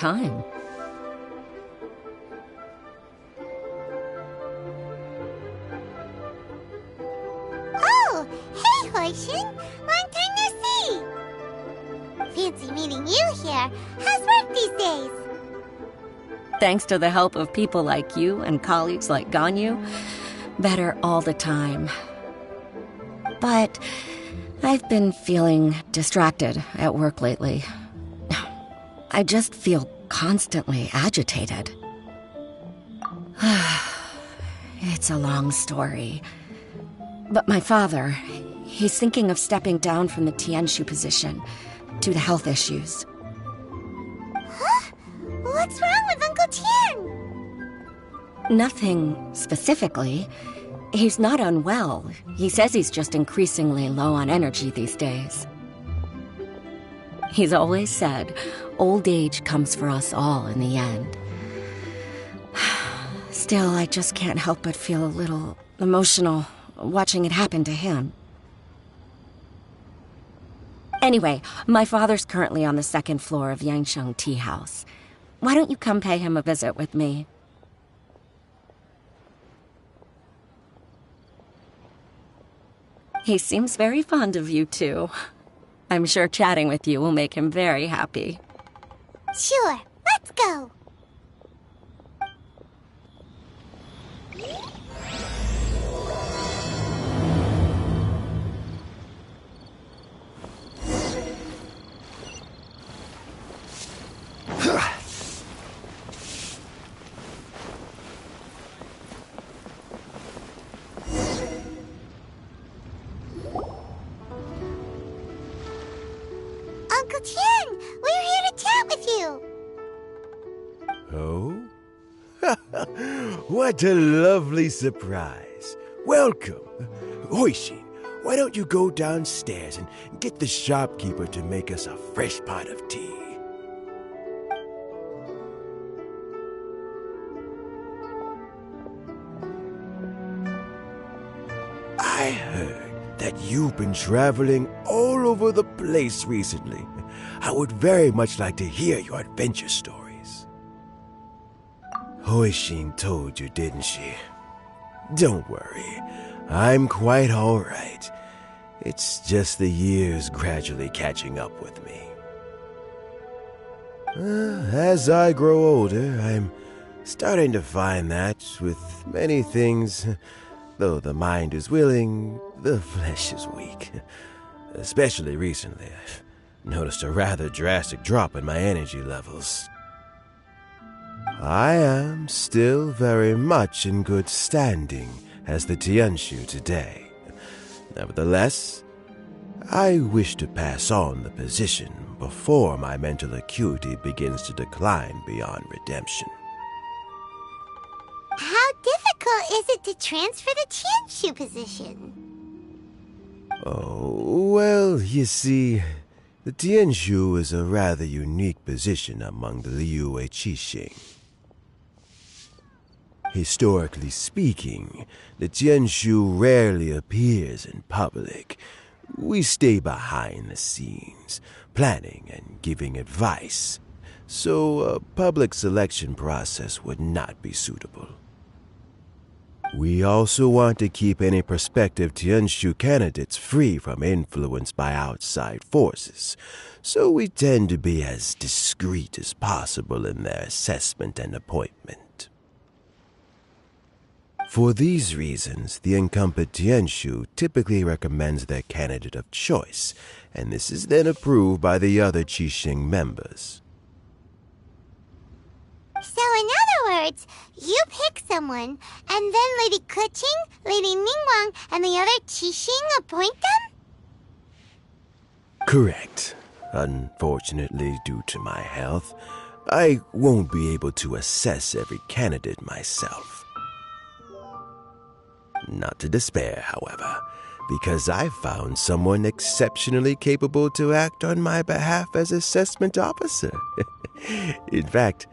time. Oh, hey, Hoishin! Long time no see! Fancy meeting you here. How's work these days? Thanks to the help of people like you and colleagues like Ganyu, better all the time. But I've been feeling distracted at work lately. I just feel constantly agitated. It's a long story. But my father, he's thinking of stepping down from the Tianshu position due to health issues. Huh? What's wrong with Uncle Tian? Nothing specifically. He's not unwell. He says he's just increasingly low on energy these days. He's always said, old age comes for us all in the end. Still, I just can't help but feel a little emotional watching it happen to him. Anyway, my father's currently on the second floor of Yangsheng Tea House. Why don't you come pay him a visit with me? He seems very fond of you, too. I'm sure chatting with you will make him very happy. Sure, let's go! Uncle Tian, we're here to chat with you. Oh? What a lovely surprise. Welcome. Hoishin, why don't you go downstairs and get the shopkeeper to make us a fresh pot of tea? I heard that you've been traveling all over the place recently. I would very much like to hear your adventure stories. Hoishin told you, didn't she? Don't worry, I'm quite all right. It's just the years gradually catching up with me. As I grow older, I'm starting to find that with many things, though the mind is willing, the flesh is weak. Especially recently, I've noticed a rather drastic drop in my energy levels. I am still very much in good standing as the Tianshu today. Nevertheless, I wish to pass on the position before my mental acuity begins to decline beyond redemption. How difficult is it to transfer the Tianshu position? Oh, well, you see, the Tianshu is a rather unique position among the Liyue Qixing. Historically speaking, the Tianshu rarely appears in public. We stay behind the scenes, planning and giving advice, so a public selection process would not be suitable. We also want to keep any prospective Tianshu candidates free from influence by outside forces, so we tend to be as discreet as possible in their assessment and appointment. For these reasons, the incumbent Tianshu typically recommends their candidate of choice, and this is then approved by the other Qixing members. So in other words, you pick someone, and then Lady Keqing, Lady Ningguang, and the other Qixing appoint them? Correct. Unfortunately, due to my health, I won't be able to assess every candidate myself. Not to despair, however, because I found someone exceptionally capable to act on my behalf as assessment officer. In fact,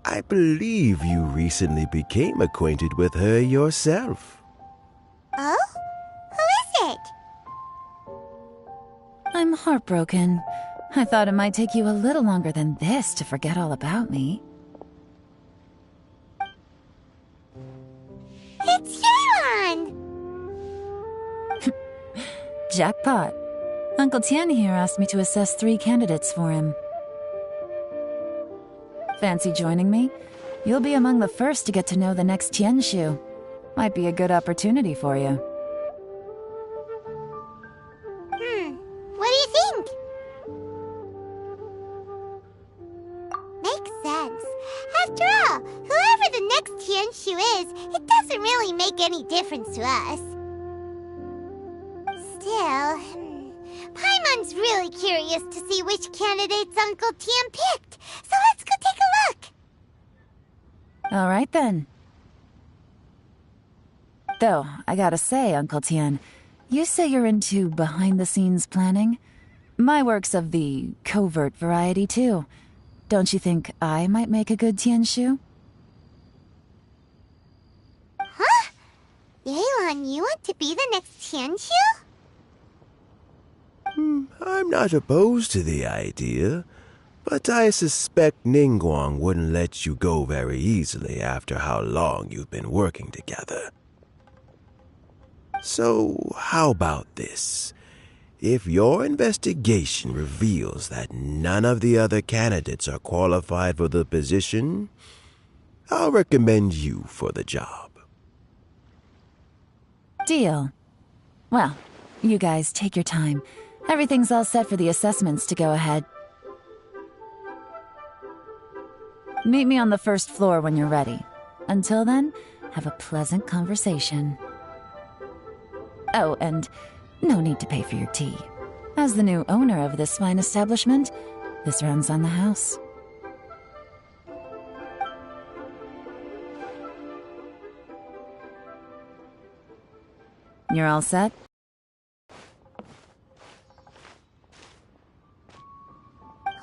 I believe you recently became acquainted with her yourself. Oh? Who is it? I'm heartbroken. I thought it might take you a little longer than this to forget all about me. It's Yelan! Jackpot. Uncle Tian here asked me to assess 3 candidates for him. Fancy joining me? You'll be among the first to get to know the next Tianshu. Might be a good opportunity for you. What do you think? Makes sense. After all, whoever the next Tianshu is, it doesn't really make any difference to us. Still, Paimon's really curious to see which candidates Uncle Tian picked, so let's go take a look. All right then. Though, I gotta say, Uncle Tian, you say you're into behind-the-scenes planning? My work's of the covert variety, too. Don't you think I might make a good Tianshu? Huh? Yelan, you want to be the next Tianshu? I'm not opposed to the idea, but I suspect Ningguang wouldn't let you go very easily after how long you've been working together. So, how about this? If your investigation reveals that none of the other candidates are qualified for the position, I'll recommend you for the job. Deal. Well, you guys take your time. Everything's all set for the assessments to go ahead. Meet me on the first floor when you're ready. Until then, have a pleasant conversation. Oh, and no need to pay for your tea. As the new owner of this fine establishment, this runs on the house. You're all set?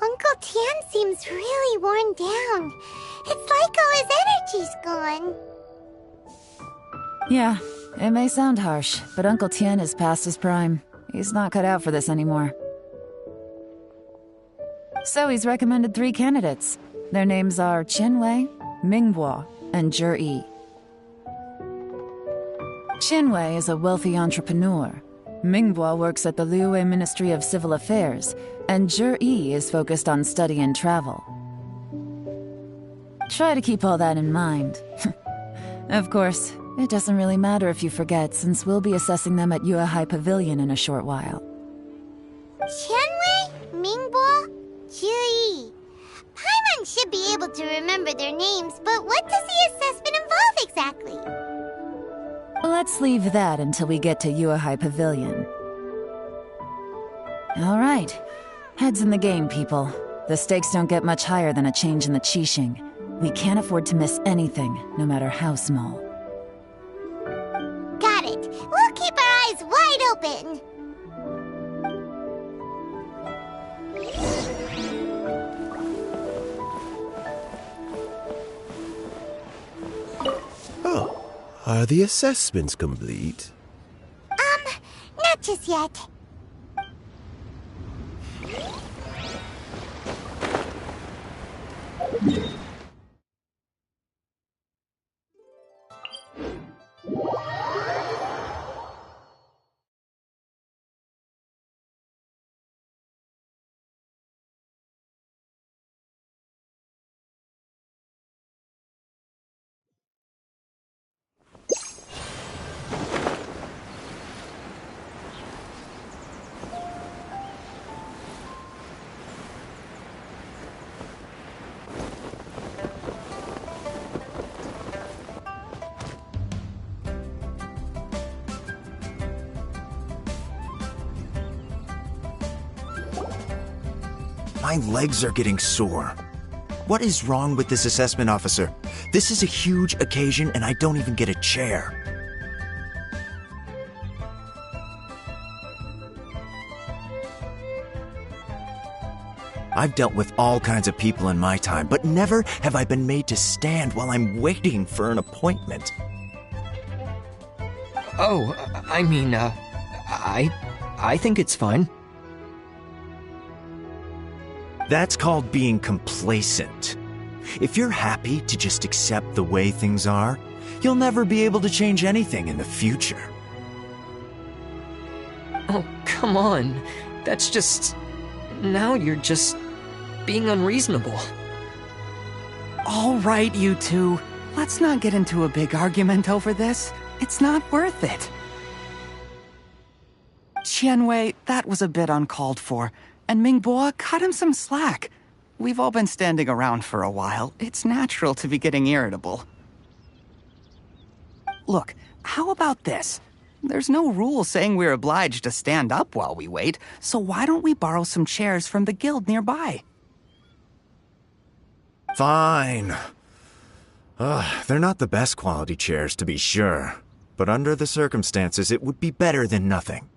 Uncle Tian seems really worn down. It's like all his energy's gone. Yeah, it may sound harsh, but Uncle Tian is past his prime. He's not cut out for this anymore. So he's recommended 3 candidates. Their names are Qinwei, Mingbo, and Zhi. Qinwei is a wealthy entrepreneur. Mingbo works at the Liyue Ministry of Civil Affairs, and Zhi is focused on study and travel. Try to keep all that in mind. Of course, it doesn't really matter if you forget, since we'll be assessing them at Yuehai Pavilion in a short while. Qianwei, Mingbo, Zhi. Paimon should be able to remember their names, but what does the assessment involve exactly? Let's leave that until we get to Yuehai Pavilion. All right. Heads in the game, people. The stakes don't get much higher than a change in the Qixing. We can't afford to miss anything, no matter how small. Got it. We'll keep our eyes wide open. Oh, are the assessments complete? Not just yet. My legs are getting sore. What is wrong with this assessment officer? This is a huge occasion and I don't even get a chair. I've dealt with all kinds of people in my time, but never have I been made to stand while I'm waiting for an appointment. Oh, I mean, I think it's fine. That's called being complacent. If you're happy to just accept the way things are, you'll never be able to change anything in the future. Oh, come on. That's just... Now you're just... being unreasonable. All right, you two. Let's not get into a big argument over this. It's not worth it. Qianwei, that was a bit uncalled for. And Mingbo, cut him some slack. We've all been standing around for a while. It's natural to be getting irritable. Look, how about this? There's no rule saying we're obliged to stand up while we wait, so why don't we borrow some chairs from the guild nearby? Fine. They're not the best quality chairs, to be sure. But under the circumstances, it would be better than nothing.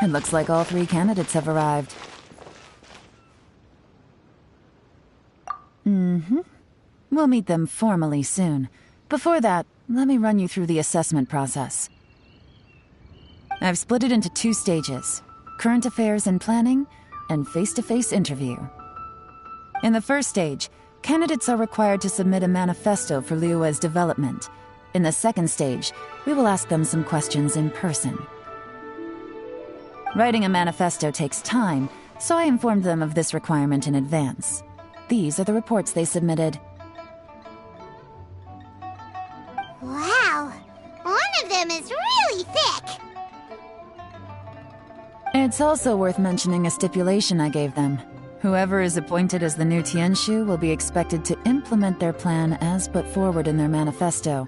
It looks like all 3 candidates have arrived. We'll meet them formally soon. Before that, let me run you through the assessment process. I've split it into 2 stages: current affairs and planning, and face-to-face interview. In the first stage, candidates are required to submit a manifesto for Liyue's development. In the second stage, we will ask them some questions in person. Writing a manifesto takes time, so I informed them of this requirement in advance. These are the reports they submitted. Wow, one of them is really thick. It's also worth mentioning a stipulation I gave them. Whoever is appointed as the new Tianshu will be expected to implement their plan as put forward in their manifesto.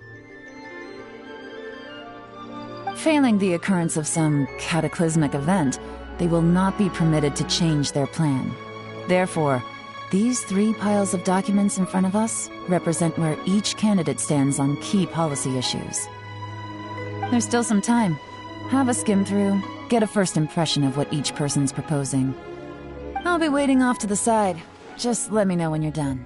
Failing the occurrence of some cataclysmic event, they will not be permitted to change their plan. Therefore, these 3 piles of documents in front of us represent where each candidate stands on key policy issues. There's still some time. Have a skim through, get a first impression of what each person's proposing. I'll be waiting off to the side. Just let me know when you're done.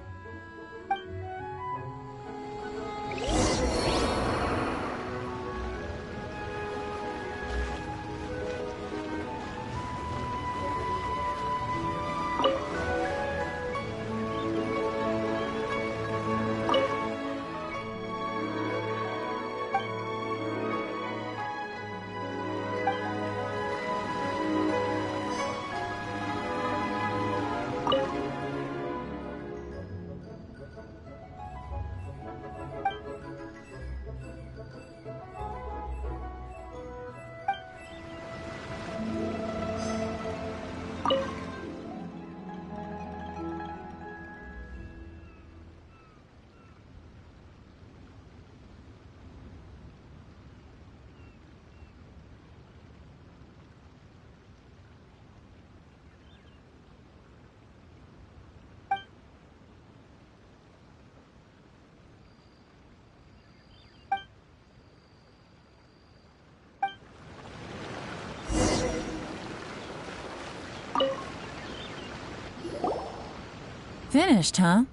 Finished, huh?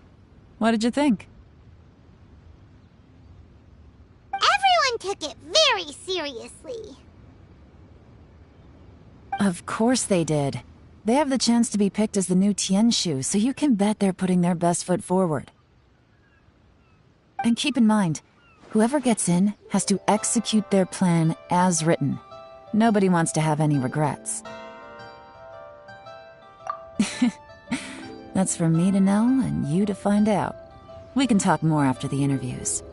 What did you think? Everyone took it very seriously. Of course they did. They have the chance to be picked as the new Tianshu, so you can bet they're putting their best foot forward. And keep in mind, whoever gets in has to execute their plan as written. Nobody wants to have any regrets. That's for me to know and you to find out. We can talk more after the interviews.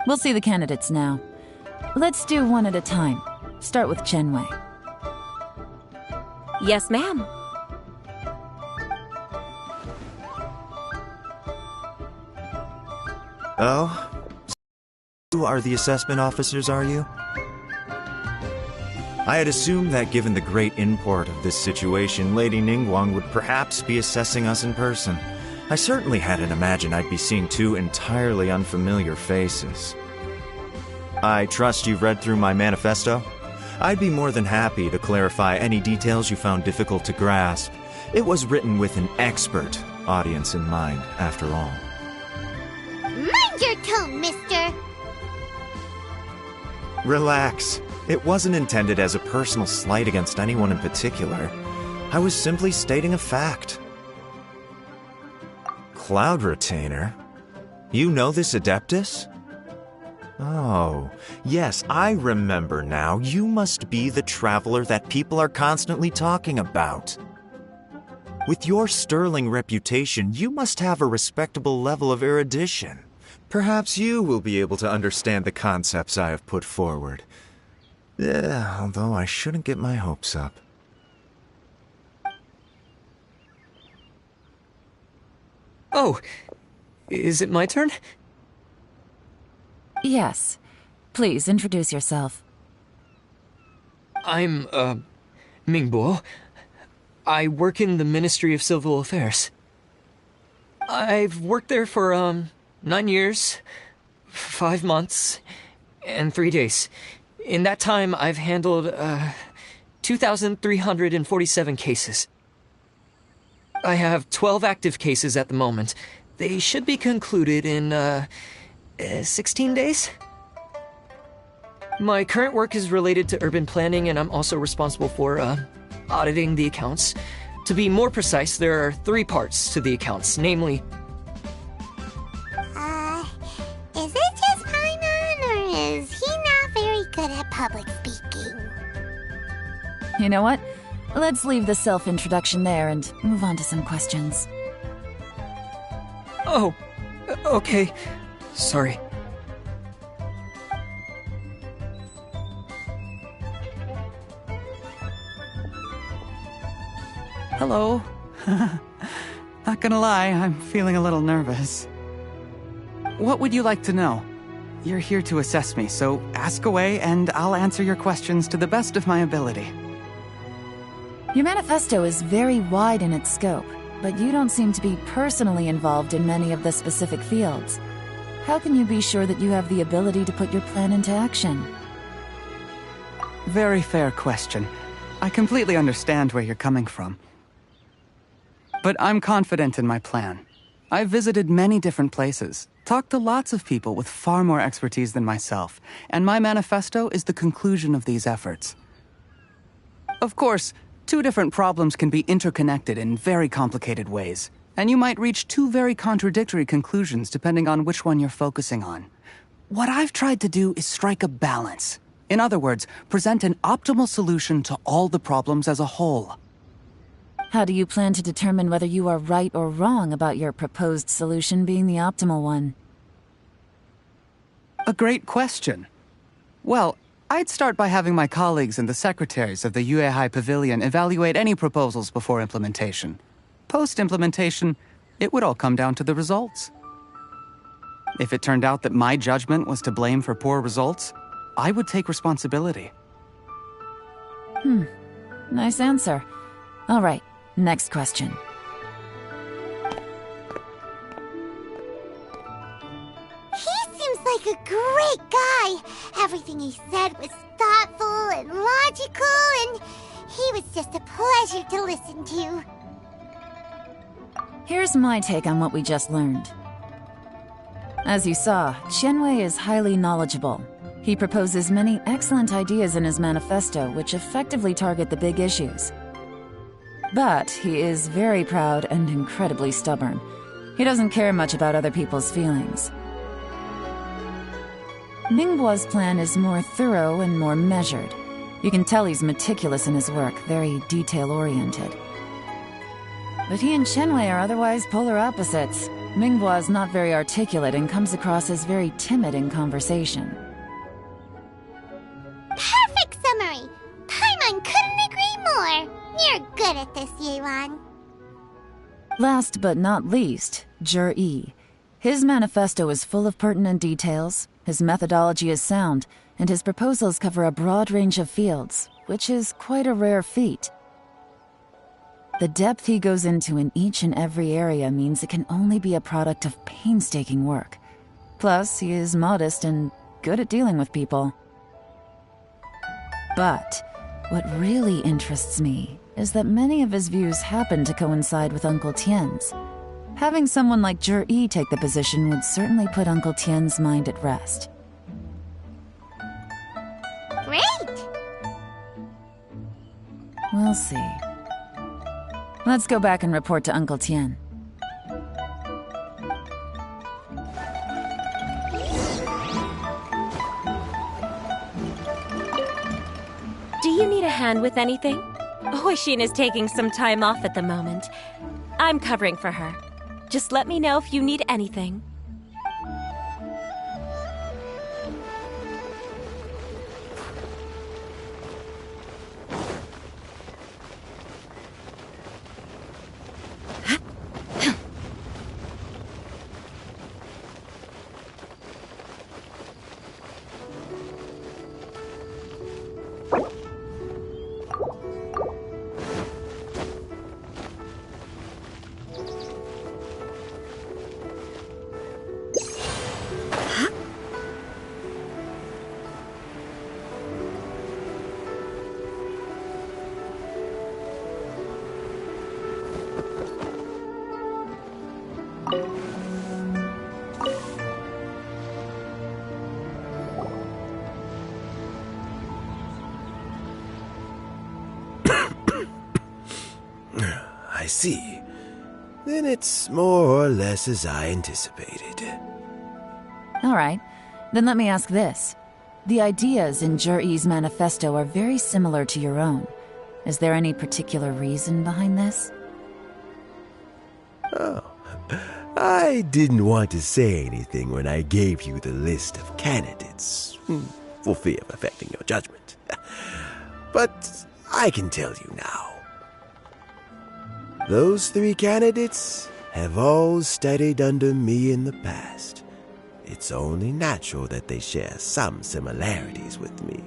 We'll see the candidates now. Let's do one at a time. Start with Qianwei. Yes, ma'am. Oh? You are the assessment officers, are you? I had assumed that given the great import of this situation, Lady Ningguang would perhaps be assessing us in person. I certainly hadn't imagined I'd be seeing 2 entirely unfamiliar faces. I trust you've read through my manifesto? I'd be more than happy to clarify any details you found difficult to grasp. It was written with an expert audience in mind, after all. Mind your tone, mister! Relax. It wasn't intended as a personal slight against anyone in particular. I was simply stating a fact. Cloud Retainer? You know this Adeptus? Oh, yes, I remember now. You must be the traveler that people are constantly talking about. With your sterling reputation, you must have a respectable level of erudition. Perhaps you will be able to understand the concepts I have put forward. Although I shouldn't get my hopes up. Oh, is it my turn? Yes. Please introduce yourself. I'm, Mingbo. I work in the Ministry of Civil Affairs. I've worked there for, 9 years, 5 months, and 3 days. In that time, I've handled, 2,347 cases. I have 12 active cases at the moment. They should be concluded in, 16 days? My current work is related to urban planning, and I'm also responsible for, auditing the accounts. To be more precise, there are 3 parts to the accounts, namely... Is it just Paimon, or is he not very good at public speaking? You know what? Let's leave the self-introduction there and move on to some questions. Oh, okay. Sorry. Hello. Not gonna lie, I'm feeling a little nervous. What would you like to know? You're here to assess me, so ask away and I'll answer your questions to the best of my ability. Your manifesto is very wide in its scope, but you don't seem to be personally involved in many of the specific fields. How can you be sure that you have the ability to put your plan into action? Very fair question. I completely understand where you're coming from. But I'm confident in my plan. I've visited many different places, talked to lots of people with far more expertise than myself, and my manifesto is the conclusion of these efforts. Of course, 2 different problems can be interconnected in very complicated ways, and you might reach 2 very contradictory conclusions depending on which one you're focusing on. What I've tried to do is strike a balance. In other words, present an optimal solution to all the problems as a whole. How do you plan to determine whether you are right or wrong about your proposed solution being the optimal one? A great question. Well, I'd start by having my colleagues and the secretaries of the Yuehai Pavilion evaluate any proposals before implementation. Post-implementation, it would all come down to the results. If it turned out that my judgment was to blame for poor results, I would take responsibility. Nice answer. All right, next question. He seems like a great guy. Everything he said was thoughtful and logical, and he was just a pleasure to listen to. Here's my take on what we just learned. As you saw, Qianwei is highly knowledgeable. He proposes many excellent ideas in his manifesto which effectively target the big issues. But he is very proud and incredibly stubborn. He doesn't care much about other people's feelings. Ningguo's plan is more thorough and more measured. You can tell he's meticulous in his work, very detail-oriented. But he and Qianwei are otherwise polar opposites. Ningguo is not very articulate and comes across as very timid in conversation. Perfect summary! Paimon couldn't agree more! You're good at this, Yelan. Last but not least, Zhi. His manifesto is full of pertinent details, his methodology is sound, and his proposals cover a broad range of fields, which is quite a rare feat. The depth he goes into in each and every area means it can only be a product of painstaking work. Plus, he is modest and good at dealing with people. But what really interests me is that many of his views happen to coincide with Uncle Tien's. Having someone like Zhi take the position would certainly put Uncle Tien's mind at rest. Great! We'll see. Let's go back and report to Uncle Tien. Do you need a hand with anything? Huixin is taking some time off at the moment. I'm covering for her. Just let me know if you need anything. I see. Then it's more or less as I anticipated. All right, then let me ask this. The ideas in Jur-Yi's manifesto are very similar to your own. Is there any particular reason behind this? Oh, I didn't want to say anything when I gave you the list of candidates, for fear of affecting your judgment. But I can tell you now. Those 3 candidates have all studied under me in the past. It's only natural that they share some similarities with me.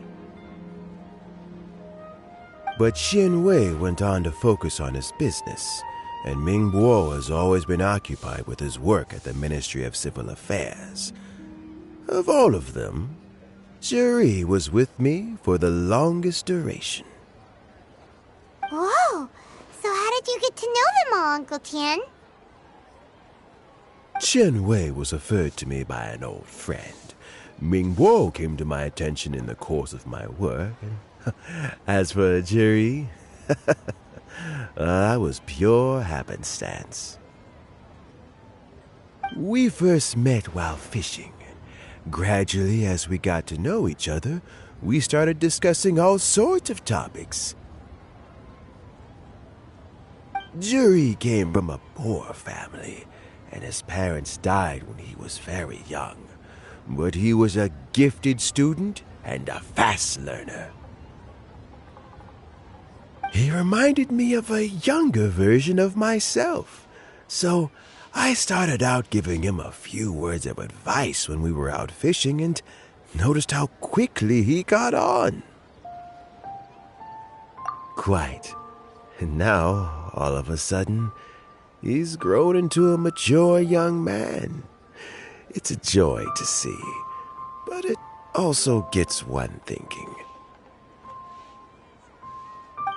But Xin Wei went on to focus on his business, and Ming Bo has always been occupied with his work at the Ministry of Civil Affairs. Of all of them, Juri was with me for the longest duration. Whoa! So how did you get to know them all, Uncle Tien? Chen Wei was referred to me by an old friend. Ming Bo came to my attention in the course of my work. As for Juri, that was pure happenstance. We first met while fishing. Gradually, as we got to know each other, we started discussing all sorts of topics. Juri came from a poor family, and his parents died when he was very young. But he was a gifted student and a fast learner. He reminded me of a younger version of myself, so I started out giving him a few words of advice when we were out fishing and noticed how quickly he got on. Quite. And now, all of a sudden, he's grown into a mature young man. It's a joy to see, but it also gets one thinking.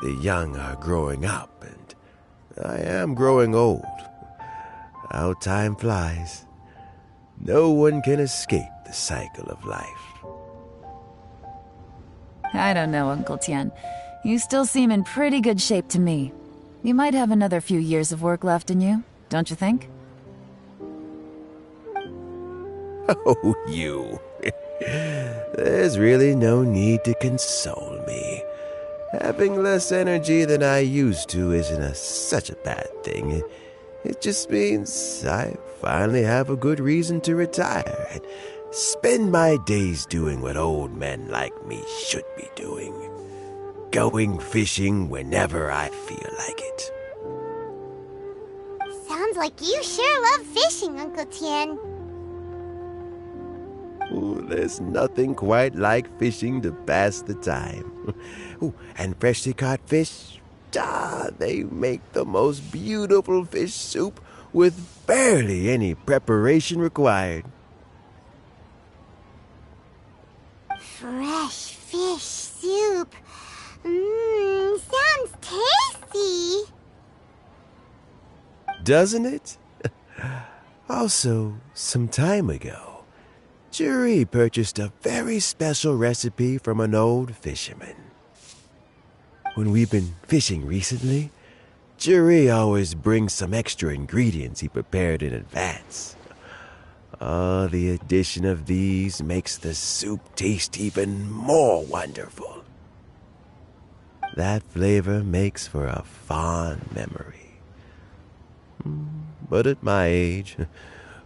The young are growing up, and I am growing old. How time flies. No one can escape the cycle of life. I don't know, Uncle Tien. You still seem in pretty good shape to me. You might have another few years of work left in you, don't you think? Oh, you. There's really no need to console me. Having less energy than I used to isn't such a bad thing. It just means I finally have a good reason to retire and spend my days doing what old men like me should be doing. Going fishing whenever I feel like it. Sounds like you sure love fishing, Uncle Tien. Ooh, there's nothing quite like fishing to pass the time. Ooh, and freshly caught fish, they make the most beautiful fish soup with barely any preparation required. Fresh fish soup. Sounds tasty. Doesn't it? Also, some time ago, Juri purchased a very special recipe from an old fisherman. when we've been fishing recently, Jerry always brings some extra ingredients he prepared in advance. The addition of these makes the soup taste even more wonderful. That flavor makes for a fond memory. But at my age,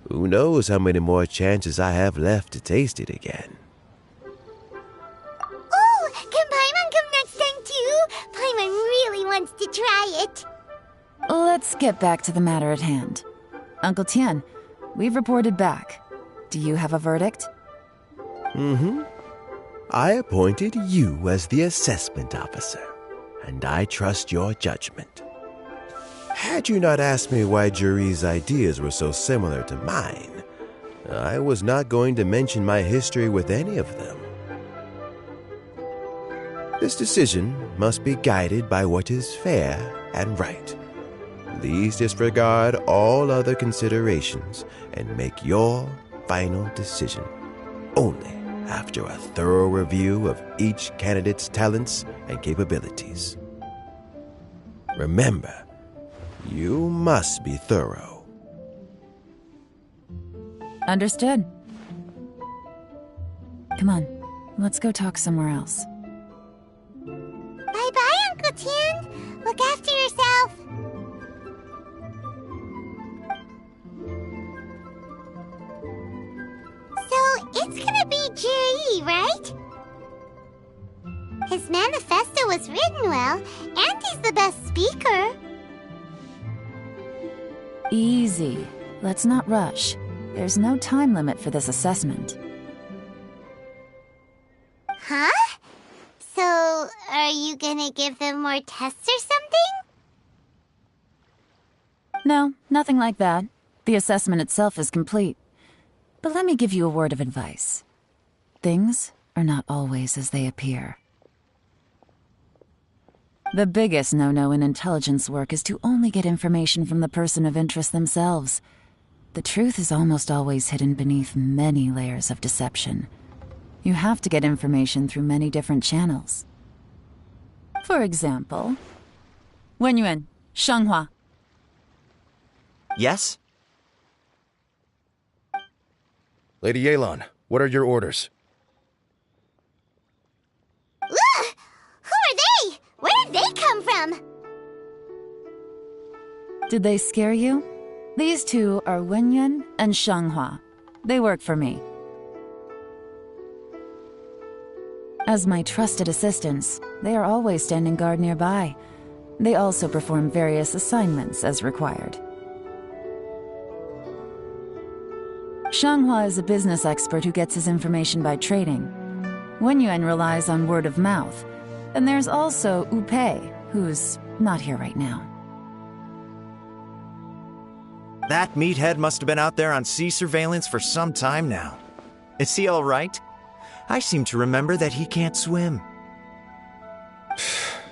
who knows how many more chances I have left to taste it again. Oh, can Paimon come next time too? Paimon really wants to try it. Let's get back to the matter at hand. Uncle Tian, we've reported back. Do you have a verdict? I appointed you as the assessment officer, and I trust your judgment. Had you not asked me why Juri's ideas were so similar to mine, I was not going to mention my history with any of them. This decision must be guided by what is fair and right. Please disregard all other considerations and make your final decision only after a thorough review of each candidate's talents and capabilities. Remember, you must be thorough. Understood. Come on, let's go talk somewhere else. Bye-bye, Uncle Tian. Look after yourself. So, it's gonna be Jiri, right? His manifesto was written well, and he's the best speaker. Easy. Let's not rush. There's no time limit for this assessment. Huh? So, are you gonna give them more tests or something? No, nothing like that. The assessment itself is complete. But let me give you a word of advice. Things are not always as they appear. The biggest no-no in intelligence work is to only get information from the person of interest themselves. The truth is almost always hidden beneath many layers of deception. You have to get information through many different channels. For example, Wenyuan, Shanghua. Yes? Lady Yelan, what are your orders? Ugh! Who are they? Where did they come from? Did they scare you? These two are Wenyuan and Shanghua. They work for me. As my trusted assistants, they are always standing guard nearby. They also perform various assignments as required. Shanghua is a business expert who gets his information by trading. Wenyuan relies on word of mouth. And there's also Upei, who's not here right now. That meathead must have been out there on sea surveillance for some time now. Is he all right? I seem to remember that he can't swim.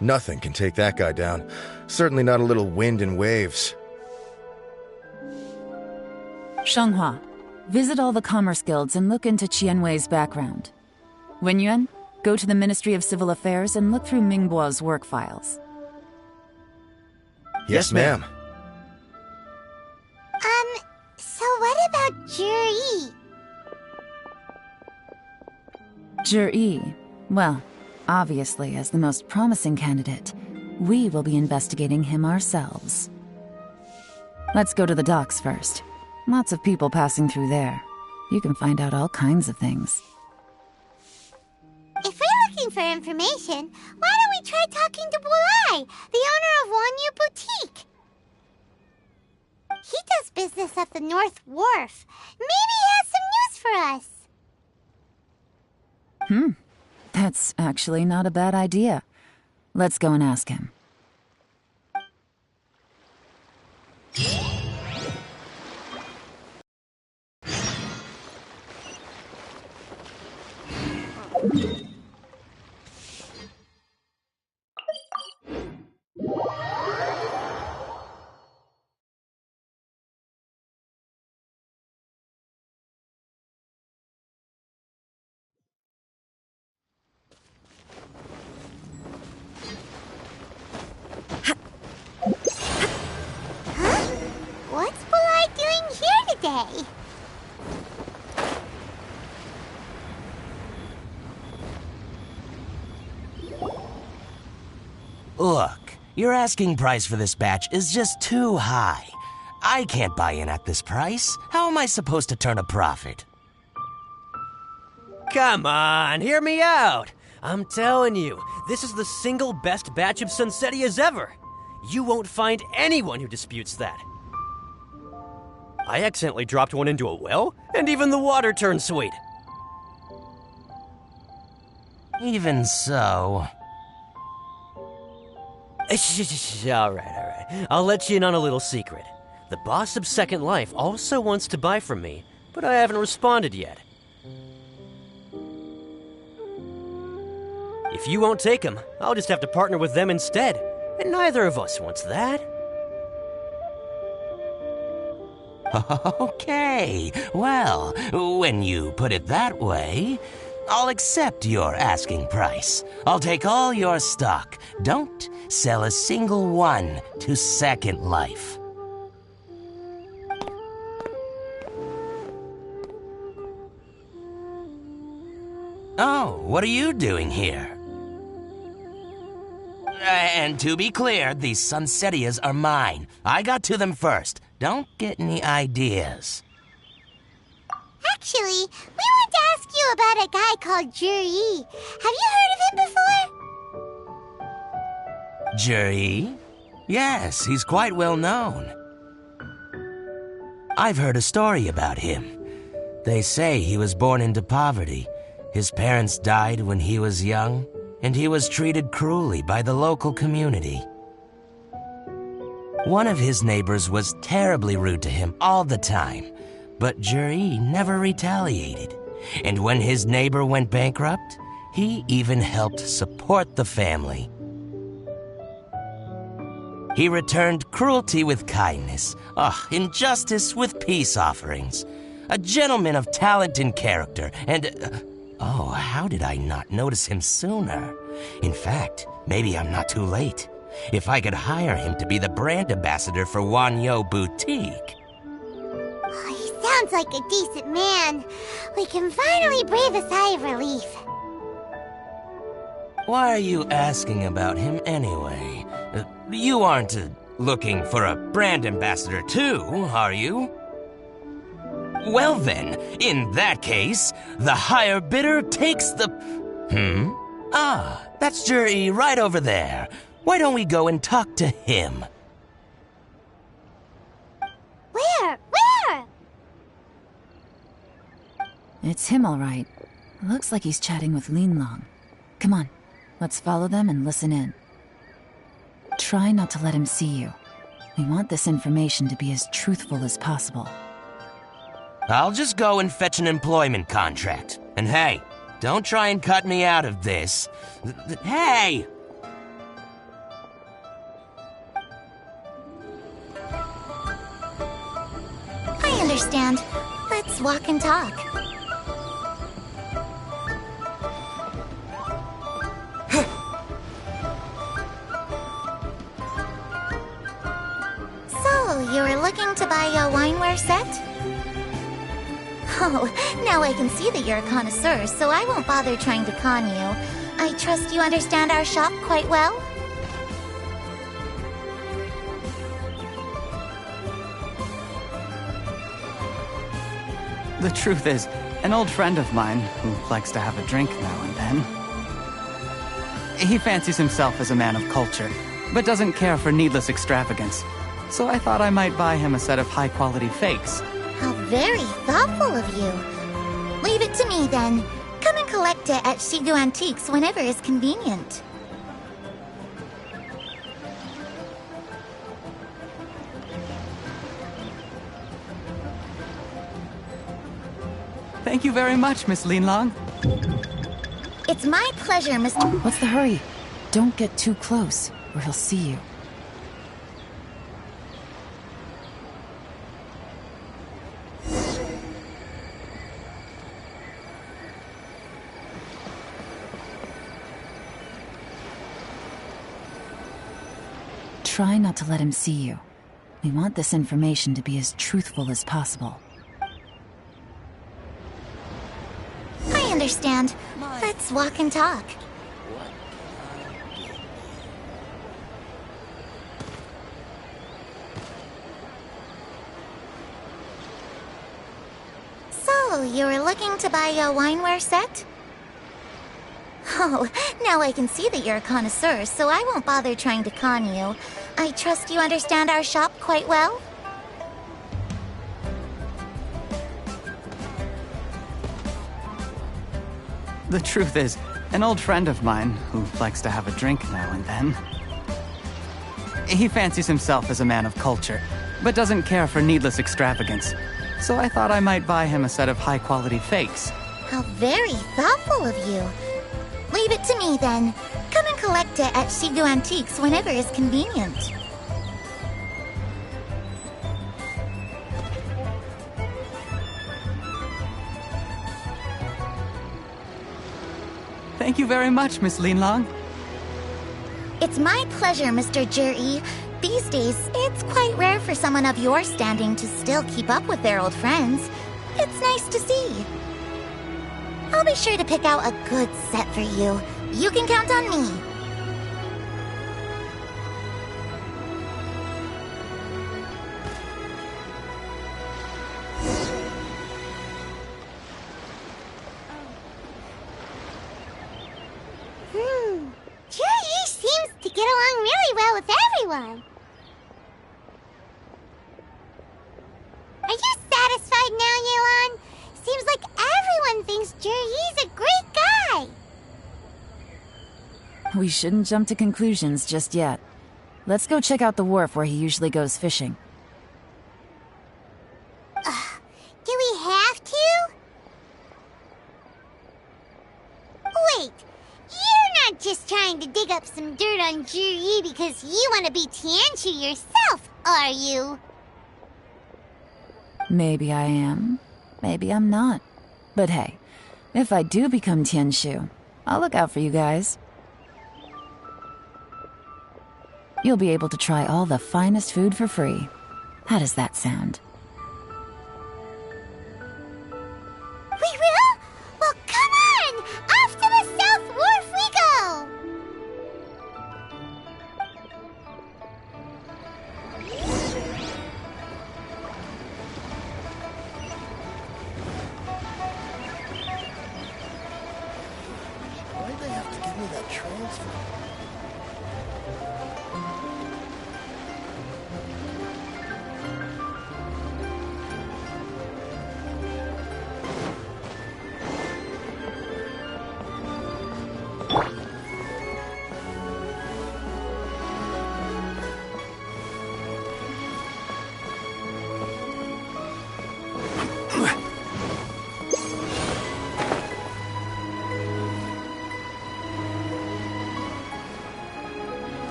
Nothing can take that guy down. Certainly not a little wind and waves. Shanghua, visit all the commerce guilds and look into Qianwei's background. Wenyuan, go to the Ministry of Civil Affairs and look through Mingbo's work files. Yes, ma'am. So what about Jiri? Jiri, well, obviously as the most promising candidate, we will be investigating him ourselves. Let's go to the docks first. Lots of people passing through there. You can find out all kinds of things. If we're looking for information, why don't we try talking to Bulai, the owner of Wanyu Boutique? He does business at the North Wharf. Maybe he has some news for us. That's actually not a bad idea. Let's go and ask him. day. Look, your asking price for this batch is just too high. I can't buy in at this price. How am I supposed to turn a profit? Come on, hear me out. I'm telling you, this is the single best batch of Sunsetias ever. You won't find anyone who disputes that. I accidentally dropped one into a well, and even the water turned sweet. Even so... All right. I'll let you in on a little secret. The boss of Second Life also wants to buy from me, but I haven't responded yet. If you won't take him, I'll just have to partner with them instead, and neither of us wants that. Okay, well, when you put it that way, I'll accept your asking price. I'll take all your stock. Don't sell a single one to Second Life. Oh, what are you doing here? And to be clear, these Sunsetias are mine. I got to them first. Don't get any ideas. Actually, we want to ask you about a guy called Juri. Have you heard of him before? Juri? Yes, he's quite well known. I've heard a story about him. They say he was born into poverty. His parents died when he was young, and he was treated cruelly by the local community. One of his neighbors was terribly rude to him all the time, but Juri never retaliated. And when his neighbor went bankrupt, he even helped support the family. He returned cruelty with kindness, injustice with peace offerings. A gentleman of talent and character, and... how did I not notice him sooner? In fact, maybe I'm not too late. If I could hire him to be the brand ambassador for Wanyo Boutique. Oh, he sounds like a decent man. We can finally breathe a sigh of relief. Why are you asking about him anyway? You aren't looking for a brand ambassador too, are you? Well then, in that case, the higher bidder takes the... That's Juri right over there. Why don't we go and talk to him? Where? It's him, all right. Looks like he's chatting with Yelan. Come on, let's follow them and listen in. Try not to let him see you. We want this information to be as truthful as possible. I'll just go and fetch an employment contract. And hey, don't try and cut me out of this. Hey! I understand. Let's walk and talk. So, you were looking to buy a wineware set? Oh, now I can see that you're a connoisseur, so I won't bother trying to con you. I trust you understand our shop quite well? The truth is, an old friend of mine, who likes to have a drink now and then, he fancies himself as a man of culture, but doesn't care for needless extravagance. So I thought I might buy him a set of high-quality fakes. How very thoughtful of you. Leave it to me, then. Come and collect it at Shigu Antiques whenever is convenient. Thank you very much, Miss Yelan. It's my pleasure, Mr. What's the hurry? Don't get too close, or he'll see you. Try not to let him see you. We want this information to be as truthful as possible. understand. Let's walk and talk. So, you were looking to buy a wineware set? Oh, now I can see that you're a connoisseur, so I won't bother trying to con you. I trust you understand our shop quite well? The truth is, an old friend of mine, who likes to have a drink now and then, he fancies himself as a man of culture, but doesn't care for needless extravagance. So I thought I might buy him a set of high-quality fakes. How very thoughtful of you. Leave it to me, then. Come and collect it at Shigu Antiques whenever is convenient. Thank you very much, Miss Linlong. It's my pleasure, Mr. Juri. These days, it's quite rare for someone of your standing to still keep up with their old friends. It's nice to see. I'll be sure to pick out a good set for you. You can count on me. Juri seems to get along really well with everyone. Are you satisfied now, Yelan? Seems like everyone thinks Juri's a great guy. We shouldn't jump to conclusions just yet. Let's go check out the wharf where he usually goes fishing. Do we have to? Wait, you're not just trying to dig up some dirt on Juri because you want to be Tianshu yourself, are you? Maybe I am. Maybe I'm not. But hey, if I do become Tianshu, I'll look out for you guys. You'll be able to try all the finest food for free. How does that sound? We will? Well, come on! Off to the South Wharf we go! Why'd they have to give me that transfer?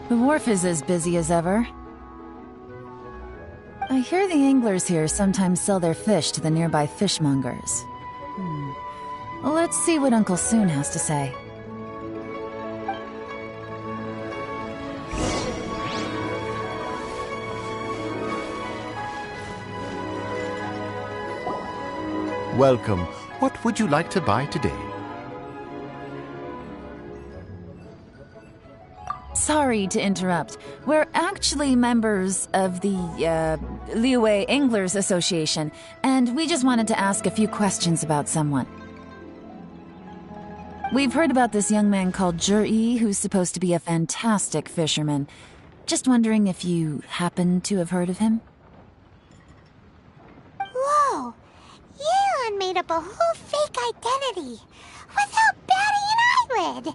The wharf is as busy as ever. I hear the anglers here sometimes sell their fish to the nearby fishmongers. Let's see what Uncle Soon has to say. Welcome. What would you like to buy today? Sorry to interrupt. We're actually members of the, Liyue Anglers Association, and we just wanted to ask a few questions about someone. We've heard about this young man called Juri, who's supposed to be a fantastic fisherman. Just wondering if you happen to have heard of him? Whoa! Yelan made up a whole fake identity without batting an eyelid!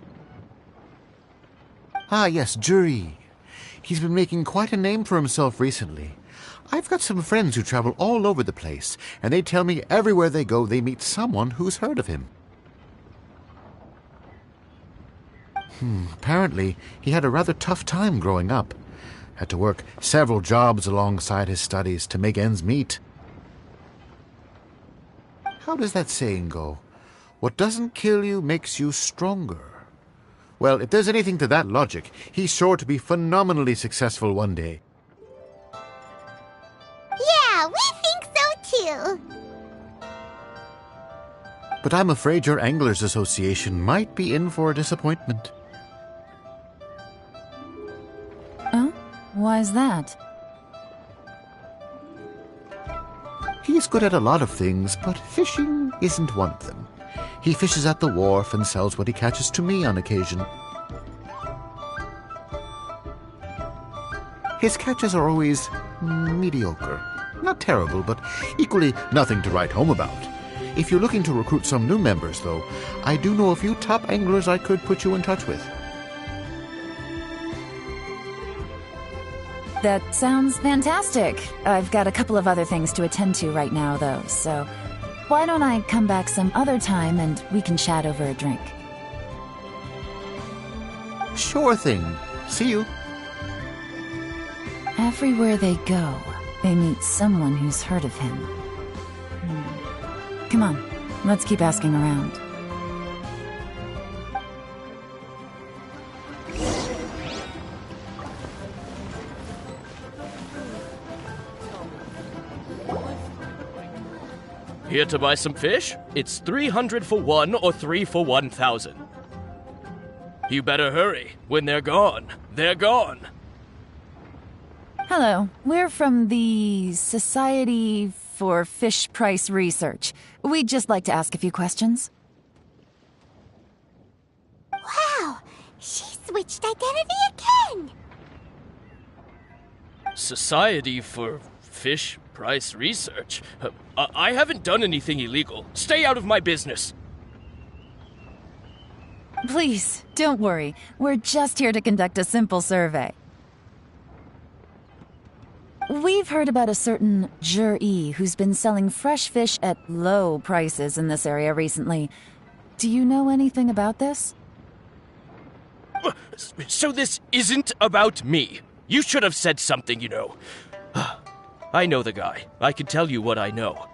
Ah, yes, Juri. He's been making quite a name for himself recently. I've got some friends who travel all over the place, and they tell me everywhere they go they meet someone who's heard of him. Apparently, he had a rather tough time growing up. Had to work several jobs alongside his studies to make ends meet. How does that saying go? What doesn't kill you makes you stronger. Well, if there's anything to that logic, he's sure to be phenomenally successful one day. too. But I'm afraid your Anglers Association might be in for a disappointment. Oh? Why's that? He's good at a lot of things, but fishing isn't one of them. He fishes at the wharf and sells what he catches to me on occasion. His catches are always mediocre. Not terrible, but equally nothing to write home about. If you're looking to recruit some new members, though, I do know a few top anglers I could put you in touch with. That sounds fantastic. I've got a couple of other things to attend to right now, though, so why don't I come back some other time and we can chat over a drink? Sure thing. See you. Everywhere they go, they meet someone who's heard of him. Come on, let's keep asking around. Here to buy some fish? It's 300 for one or 3 for 1,000. You better hurry. When they're gone, they're gone. Hello, we're from the Society for Fish Price Research. We'd just like to ask a few questions. Wow, she switched identity again! Society for Fish Price Research? I haven't done anything illegal. Stay out of my business. Please, don't worry. We're just here to conduct a simple survey. We've heard about a certain Jer-E who's been selling fresh fish at low prices in this area recently. Do you know anything about this? So this isn't about me. You should have said something, you know. I know the guy. I can tell you what I know.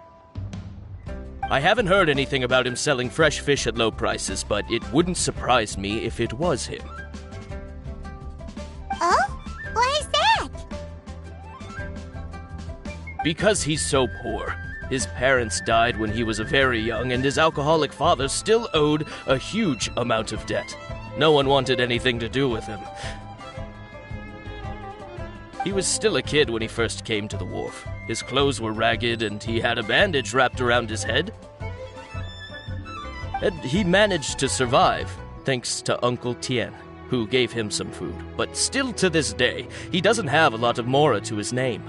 I haven't heard anything about him selling fresh fish at low prices, but it wouldn't surprise me if it was him. Oh? Why is that? Because he's so poor. His parents died when he was very young, and his alcoholic father still owed a huge amount of debt. No one wanted anything to do with him. He was still a kid when he first came to the wharf. His clothes were ragged, and he had a bandage wrapped around his head. And he managed to survive, thanks to Uncle Tien, who gave him some food. But still to this day, he doesn't have a lot of mora to his name.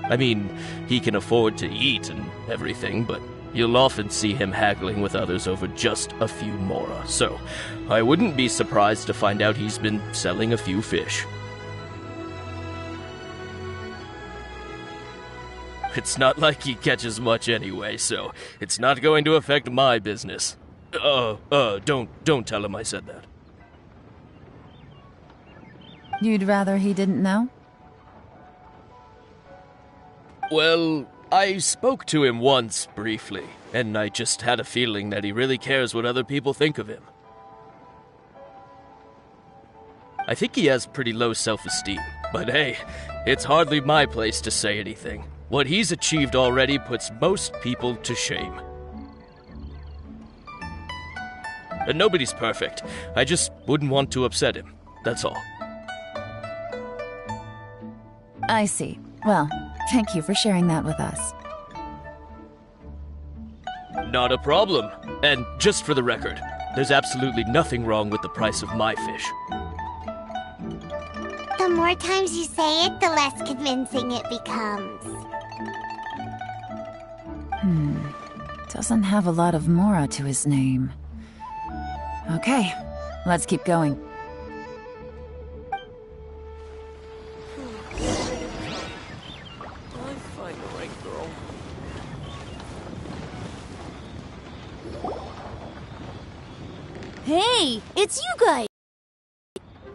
I mean, he can afford to eat and everything, but you'll often see him haggling with others over just a few mora. So, I wouldn't be surprised to find out he's been selling a few fish. It's not like he catches much anyway, so it's not going to affect my business. Don't tell him I said that. You'd rather he didn't know? Well, I spoke to him once, briefly, and I just had a feeling that he really cares what other people think of him. I think he has pretty low self-esteem, but hey, it's hardly my place to say anything. What he's achieved already puts most people to shame. And nobody's perfect. I just wouldn't want to upset him, that's all. I see. Well, thank you for sharing that with us. Not a problem. And just for the record, there's absolutely nothing wrong with the price of my fish. The more times you say it, the less convincing it becomes. Doesn't have a lot of mora to his name. Okay, let's keep going. Find the right girl. Hey, it's you guys!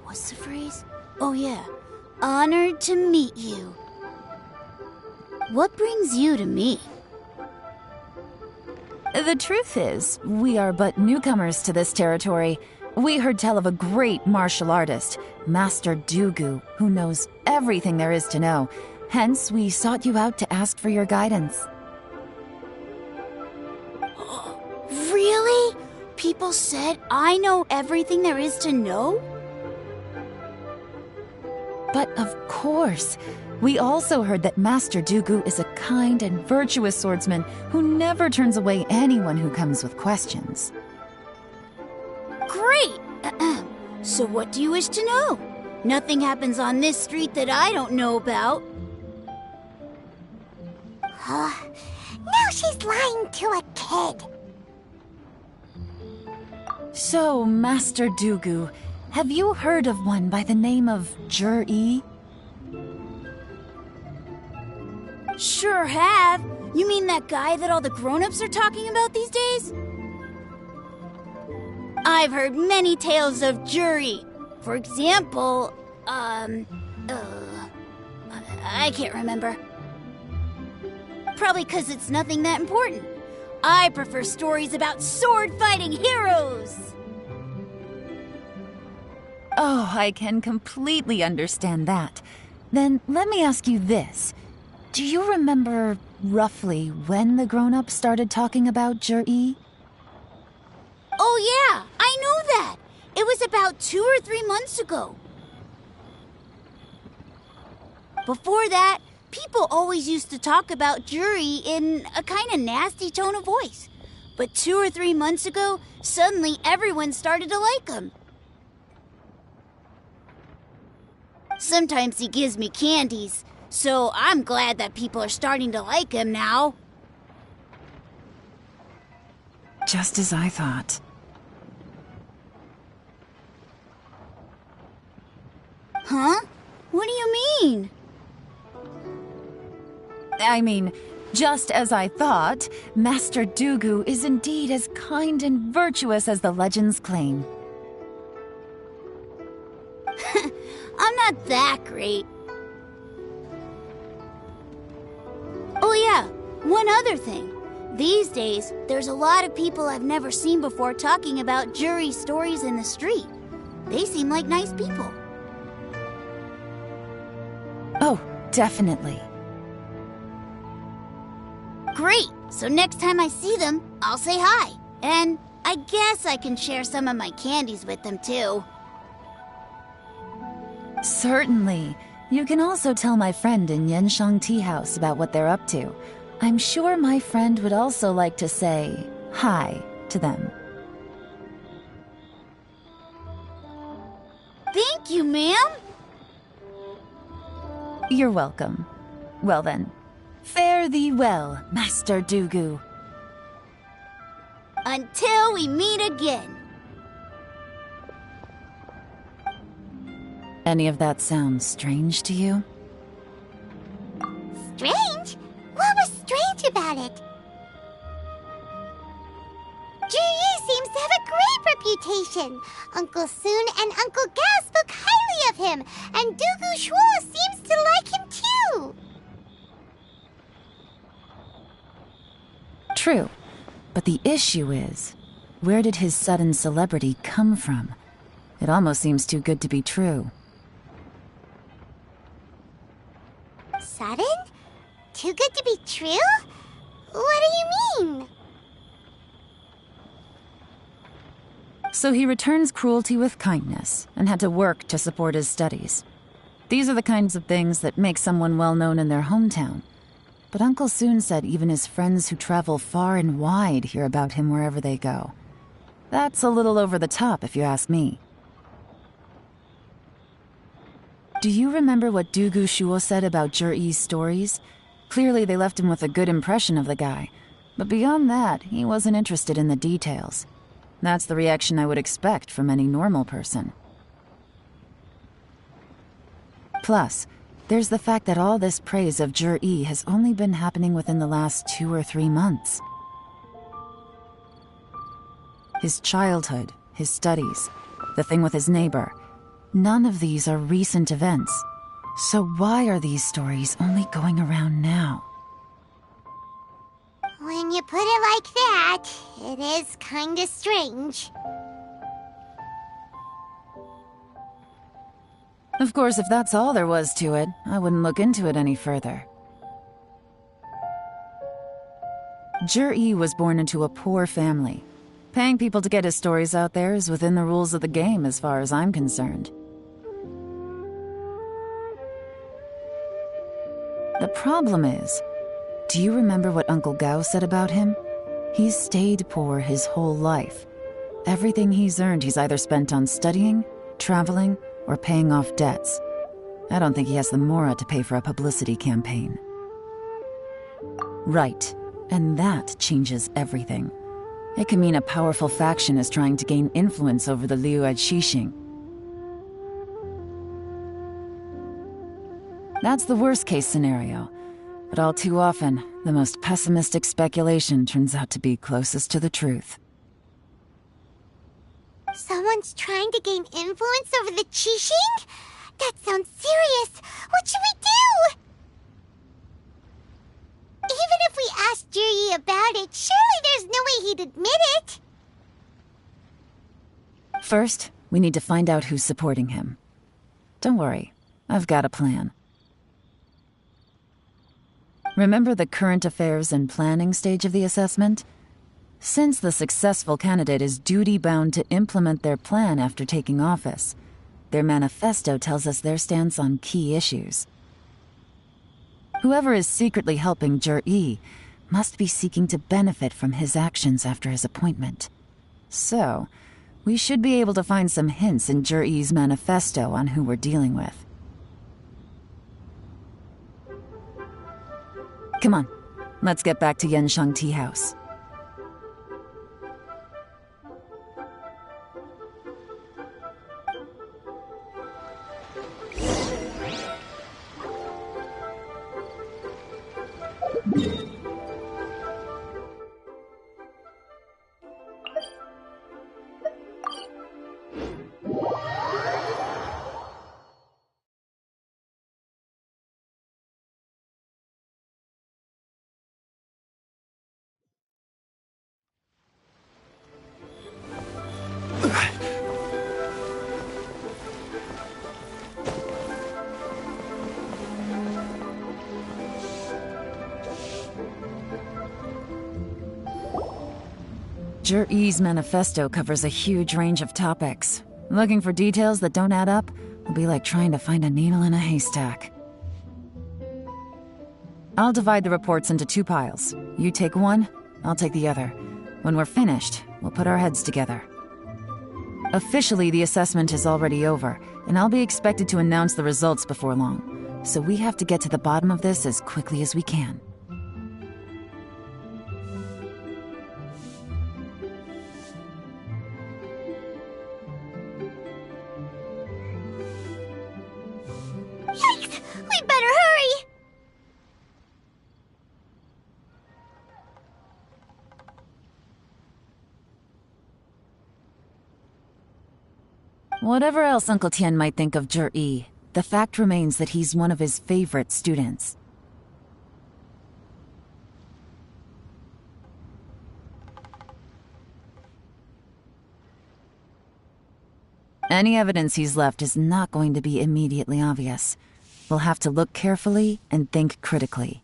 What's the phrase? Oh yeah, honored to meet you. What brings you to me? The truth is, we are but newcomers to this territory. We heard tell of a great martial artist, Master Dugu, who knows everything there is to know, Hence, we sought you out to ask for your guidance. Really? People said I know everything there is to know? But of course, we also heard that Master Dooku is a kind and virtuous swordsman who never turns away anyone who comes with questions. Great! So what do you wish to know? Nothing happens on this street that I don't know about. Now she's lying to a kid. So, Master Dooku, have you heard of one by the name of Jur-E? Sure have. You mean that guy that all the grown-ups are talking about these days? I've heard many tales of Jur-E. For example, I can't remember. Probably because it's nothing that important. I prefer stories about sword-fighting heroes! Oh, I can completely understand that. Then let me ask you this. Do you remember roughly when the grown-ups started talking about Jur-E? Oh yeah, I know that! It was about 2 or 3 months ago. Before that, people always used to talk about Jur-E in a kind of nasty tone of voice. But 2 or 3 months ago, suddenly everyone started to like him. Sometimes he gives me candies, so I'm glad that people are starting to like him now. Just as I thought. Huh? What do you mean? I mean, just as I thought, Master Dooku is indeed as kind and virtuous as the legends claim. I'm not that great. Oh yeah, one other thing. These days, there's a lot of people I've never seen before talking about Jur-E stories in the street. They seem like nice people. Oh, definitely. Great! So next time I see them, I'll say hi. And I guess I can share some of my candies with them too. Certainly. You can also tell my friend in Yenshang Tea House about what they're up to. I'm sure my friend would also like to say hi to them. Thank you, ma'am! You're welcome. Well then, fare thee well, Master Dooku. Until we meet again. Any of that sound strange to you? Strange? What was strange about it? Jur-E seems to have a great reputation. Uncle Soon and Uncle Gao spoke highly of him, and Dooku Shuo seems to like him too. True. But the issue is, where did his sudden celebrity come from? It almost seems too good to be true. Sudden? Too good to be true? What do you mean? So he returns cruelty with kindness, and had to work to support his studies. These are the kinds of things that make someone well known in their hometown. But Uncle Soon said even his friends who travel far and wide hear about him wherever they go. That's a little over the top, if you ask me. Do you remember what Dooku Shuo said about Jur-E's stories? Clearly they left him with a good impression of the guy. But beyond that, he wasn't interested in the details. That's the reaction I would expect from any normal person. Plus, there's the fact that all this praise of Jur-E has only been happening within the last 2 or 3 months. His childhood, his studies, the thing with his neighbor. None of these are recent events. So why are these stories only going around now? When you put it like that, it is kinda strange. Of course, if that's all there was to it, I wouldn't look into it any further. Jur-E was born into a poor family. Paying people to get his stories out there is within the rules of the game as far as I'm concerned. The problem is, do you remember what Uncle Gao said about him? He's stayed poor his whole life. Everything he's earned he's either spent on studying, traveling, or paying off debts. I don't think he has the mora to pay for a publicity campaign. Right, and that changes everything. It can mean a powerful faction is trying to gain influence over the Liu at Xixing. That's the worst-case scenario, but all too often, the most pessimistic speculation turns out to be closest to the truth. Someone's trying to gain influence over the Qixing? That sounds serious. What should we do? Even if we asked Jur-E about it, surely there's no way he'd admit it. First, we need to find out who's supporting him. Don't worry, I've got a plan. Remember the current affairs and planning stage of the assessment? Since the successful candidate is duty-bound to implement their plan after taking office, their manifesto tells us their stance on key issues. Whoever is secretly helping Jur-E must be seeking to benefit from his actions after his appointment. So, we should be able to find some hints in Jur-E's manifesto on who we're dealing with. Come on, let's get back to Yenshang Tea House. Jur-E's manifesto covers a huge range of topics. Looking for details that don't add up will be like trying to find a needle in a haystack. I'll divide the reports into 2 piles. You take one, I'll take the other. When we're finished, we'll put our heads together. Officially, the assessment is already over, and I'll be expected to announce the results before long. So we have to get to the bottom of this as quickly as we can. Yikes! We'd better hurry! Whatever else Uncle Tian might think of Jur-E, the fact remains that he's one of his favorite students. Any evidence he's left is not going to be immediately obvious. We'll have to look carefully and think critically.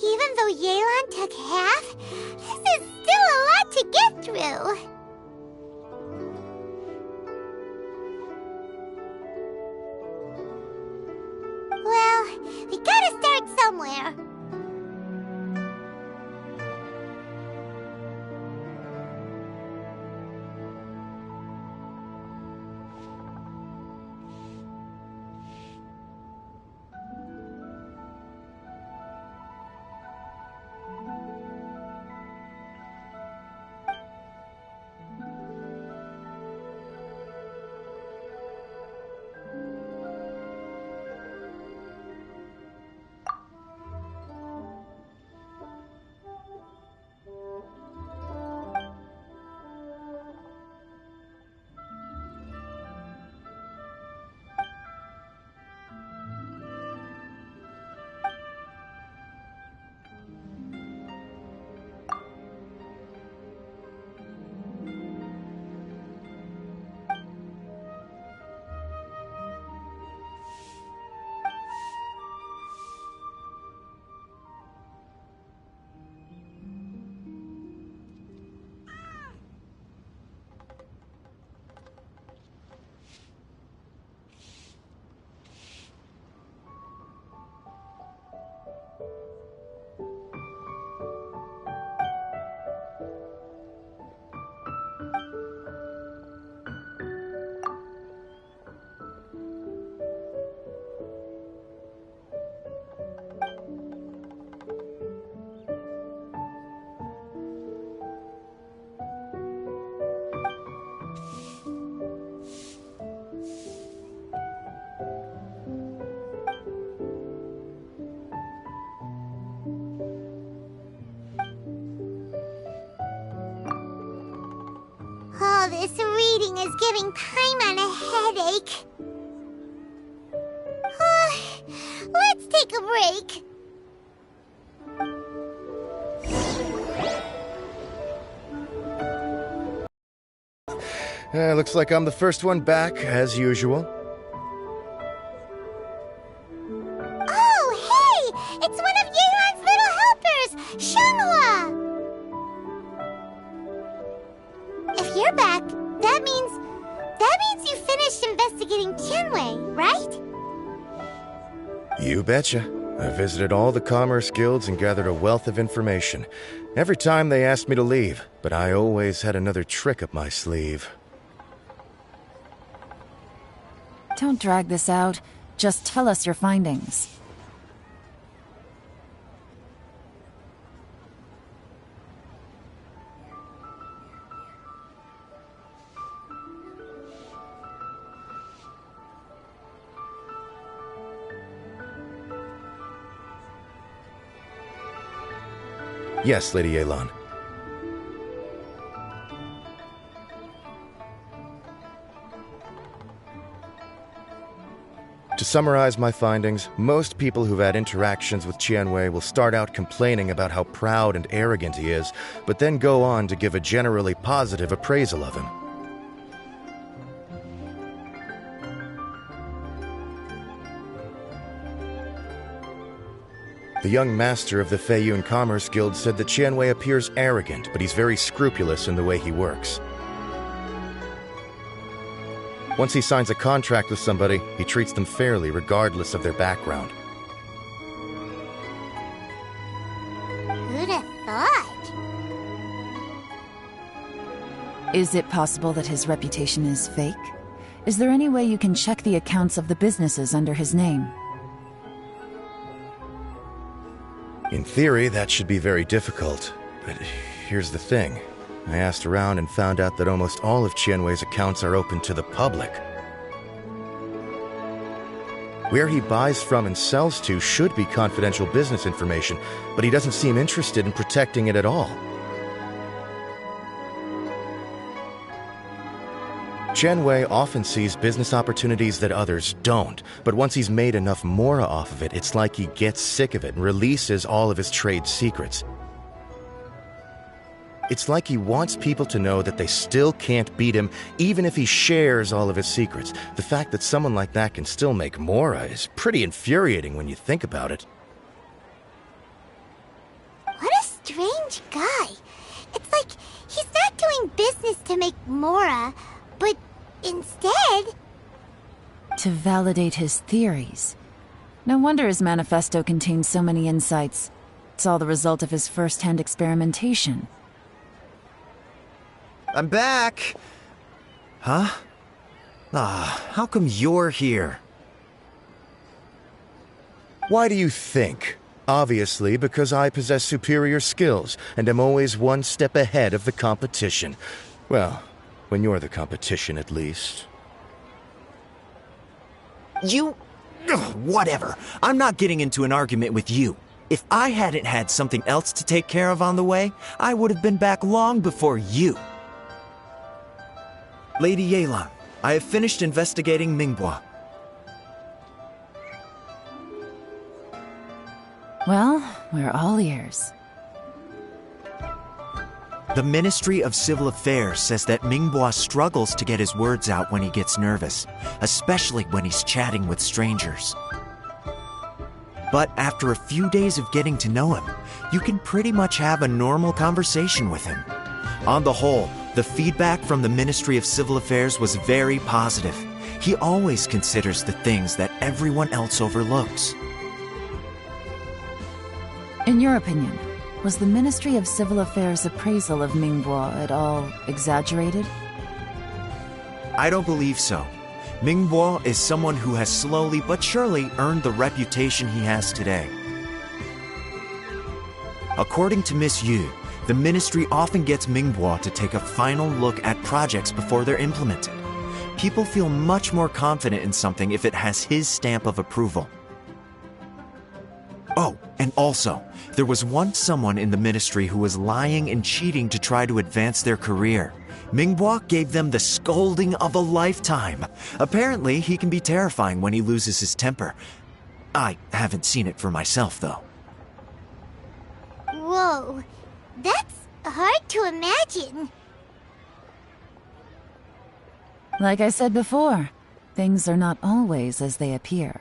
Even though Yelan took half, this is still a lot to get through. Well, we gotta start somewhere. this reading is giving Paimon a headache. Let's take a break. Looks like I'm the first one back, as usual. Oh, hey! It's one of Yelan's little helpers, Shanghua! If you're back, that means you finished investigating Tianwei, right? You betcha. I visited all the commerce guilds and gathered a wealth of information. Every time they asked me to leave, but I always had another trick up my sleeve. Don't drag this out. Just tell us your findings. Yes, Lady Yelan. To summarize my findings, most people who've had interactions with Tianwei will start out complaining about how proud and arrogant he is, but then go on to give a generally positive appraisal of him. The young master of the Feiyun Commerce Guild said that Tianwei appears arrogant, but he's very scrupulous in the way he works. Once he signs a contract with somebody, he treats them fairly regardless of their background. Who'd have thought? Is it possible that his reputation is fake? Is there any way you can check the accounts of the businesses under his name? In theory, that should be very difficult, but here's the thing. I asked around and found out that almost all of Tianwei's accounts are open to the public. Where he buys from and sells to should be confidential business information, but he doesn't seem interested in protecting it at all. Tianwei often sees business opportunities that others don't, but once he's made enough mora off of it, it's like he gets sick of it and releases all of his trade secrets. It's like he wants people to know that they still can't beat him, even if he shares all of his secrets. The fact that someone like that can still make mora is pretty infuriating when you think about it. What a strange guy. It's like he's not doing business to make mora, but instead... to validate his theories. No wonder his manifesto contains so many insights. It's all the result of his first-hand experimentation. I'm back! Huh? How come you're here? Why do you think? Obviously, because I possess superior skills and am always one step ahead of the competition. Well, when you're the competition, at least. You... whatever. I'm not getting into an argument with you. If I hadn't had something else to take care of on the way, I would have been back long before you. Lady Yelan, I have finished investigating Mingbois. Well, we're all ears. The Ministry of Civil Affairs says that Mingbois struggles to get his words out when he gets nervous, especially when he's chatting with strangers. But after a few days of getting to know him, you can pretty much have a normal conversation with him. On the whole, the feedback from the Ministry of Civil Affairs was very positive. He always considers the things that everyone else overlooks. In your opinion, was the Ministry of Civil Affairs' appraisal of Mingbois at all exaggerated? I don't believe so. Mingbois is someone who has slowly but surely earned the reputation he has today. According to Miss Yu, the Ministry often gets Mingbois to take a final look at projects before they're implemented. People feel much more confident in something if it has his stamp of approval. Oh, and Also, there was once someone in the Ministry who was lying and cheating to try to advance their career. Mingbo gave them the scolding of a lifetime. Apparently, he can be terrifying when he loses his temper. I haven't seen it for myself, though. Whoa, that's hard to imagine. Like I said before, things are not always as they appear.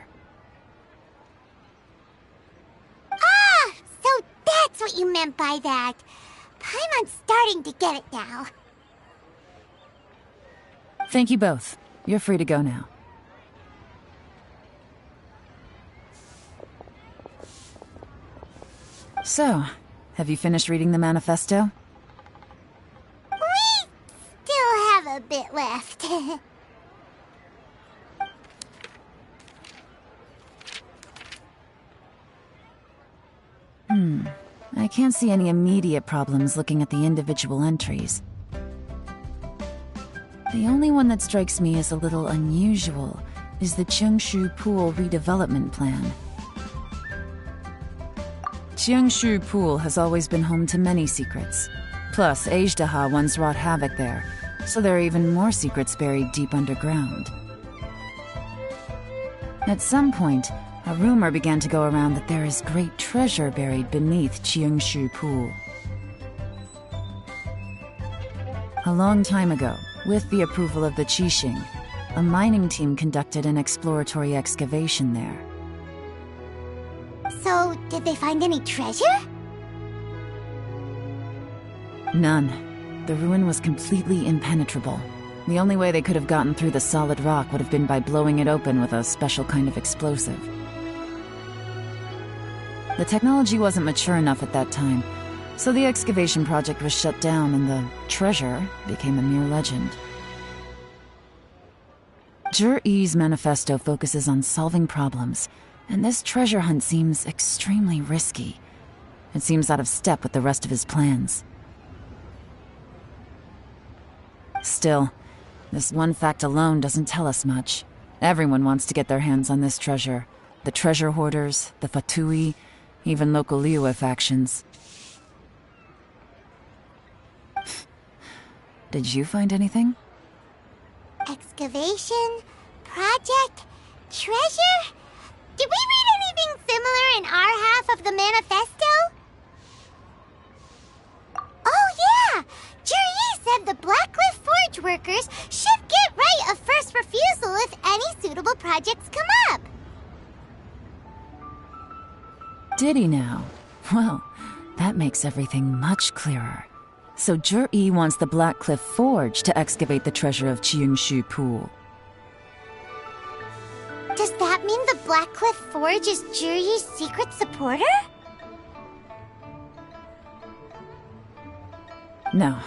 Ah, so that's what you meant by that. Paimon's starting to get it now. Thank you both. You're free to go now. So, have you finished reading the manifesto? We still have a bit left. I can't see any immediate problems looking at the individual entries. The only one that strikes me as a little unusual is the Cheongshu Pool redevelopment plan. Cheongshu Pool has always been home to many secrets. Plus, Ajdaha once wrought havoc there, so there are even more secrets buried deep underground. At some point, a rumor began to go around that there is great treasure buried beneath Cheongshu Pool. A long time ago, with the approval of the Qixing, a mining team conducted an exploratory excavation there. So, did they find any treasure? None. The ruin was completely impenetrable. The only way they could have gotten through the solid rock would have been by blowing it open with a special kind of explosive. The technology wasn't mature enough at that time, so the excavation project was shut down and the treasure became a mere legend. Zhi-Yi's manifesto focuses on solving problems, and this treasure hunt seems extremely risky. It seems out of step with the rest of his plans. Still, this one fact alone doesn't tell us much. Everyone wants to get their hands on this treasure. The treasure hoarders, the Fatui, even local Liyue factions. Did you find anything? Excavation? Project? Treasure? Did we read anything similar in our half of the manifesto? Oh yeah! Zhi-Yi said the Blackcliff Forge workers should get right of first refusal if any suitable projects come up. Did he now? Well, that makes everything much clearer. So Zhi-Yi wants the Blackcliff Forge to excavate the treasure of Cheongshu Pool. Does that mean the Blackcliff Forge is Zhi-Yi's secret supporter? No,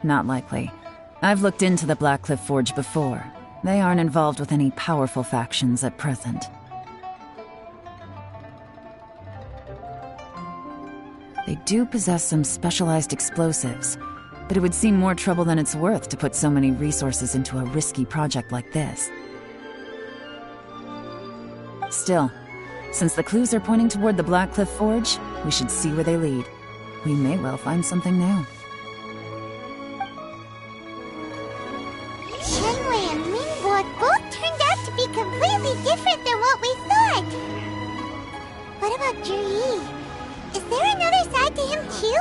not likely. I've looked into the Blackcliff Forge before. They aren't involved with any powerful factions at present. They do possess some specialized explosives, but it would seem more trouble than it's worth to put so many resources into a risky project like this. Still, since the clues are pointing toward the Blackcliff Forge, we should see where they lead. We may well find something new. Shenwei and Mingbo both turned out to be completely different than what we thought. What about Zhi-Yi? Is there another side to him too?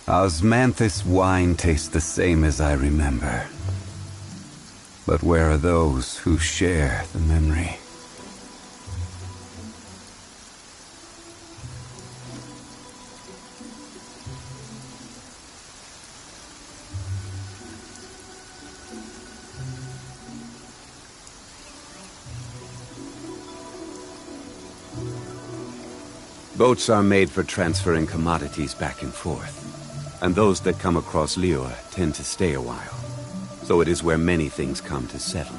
Osmanthus wine tastes the same as I remember. But where are those who share the memory? Boats are made for transferring commodities back and forth, and those that come across Liyue tend to stay a while. So it is where many things come to settle.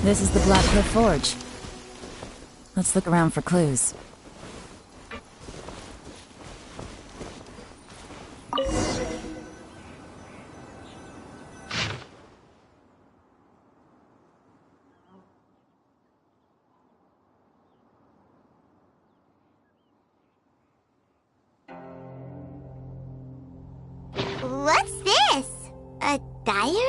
This is the Black Cliff Forge. Let's look around for clues. What's this? A diary?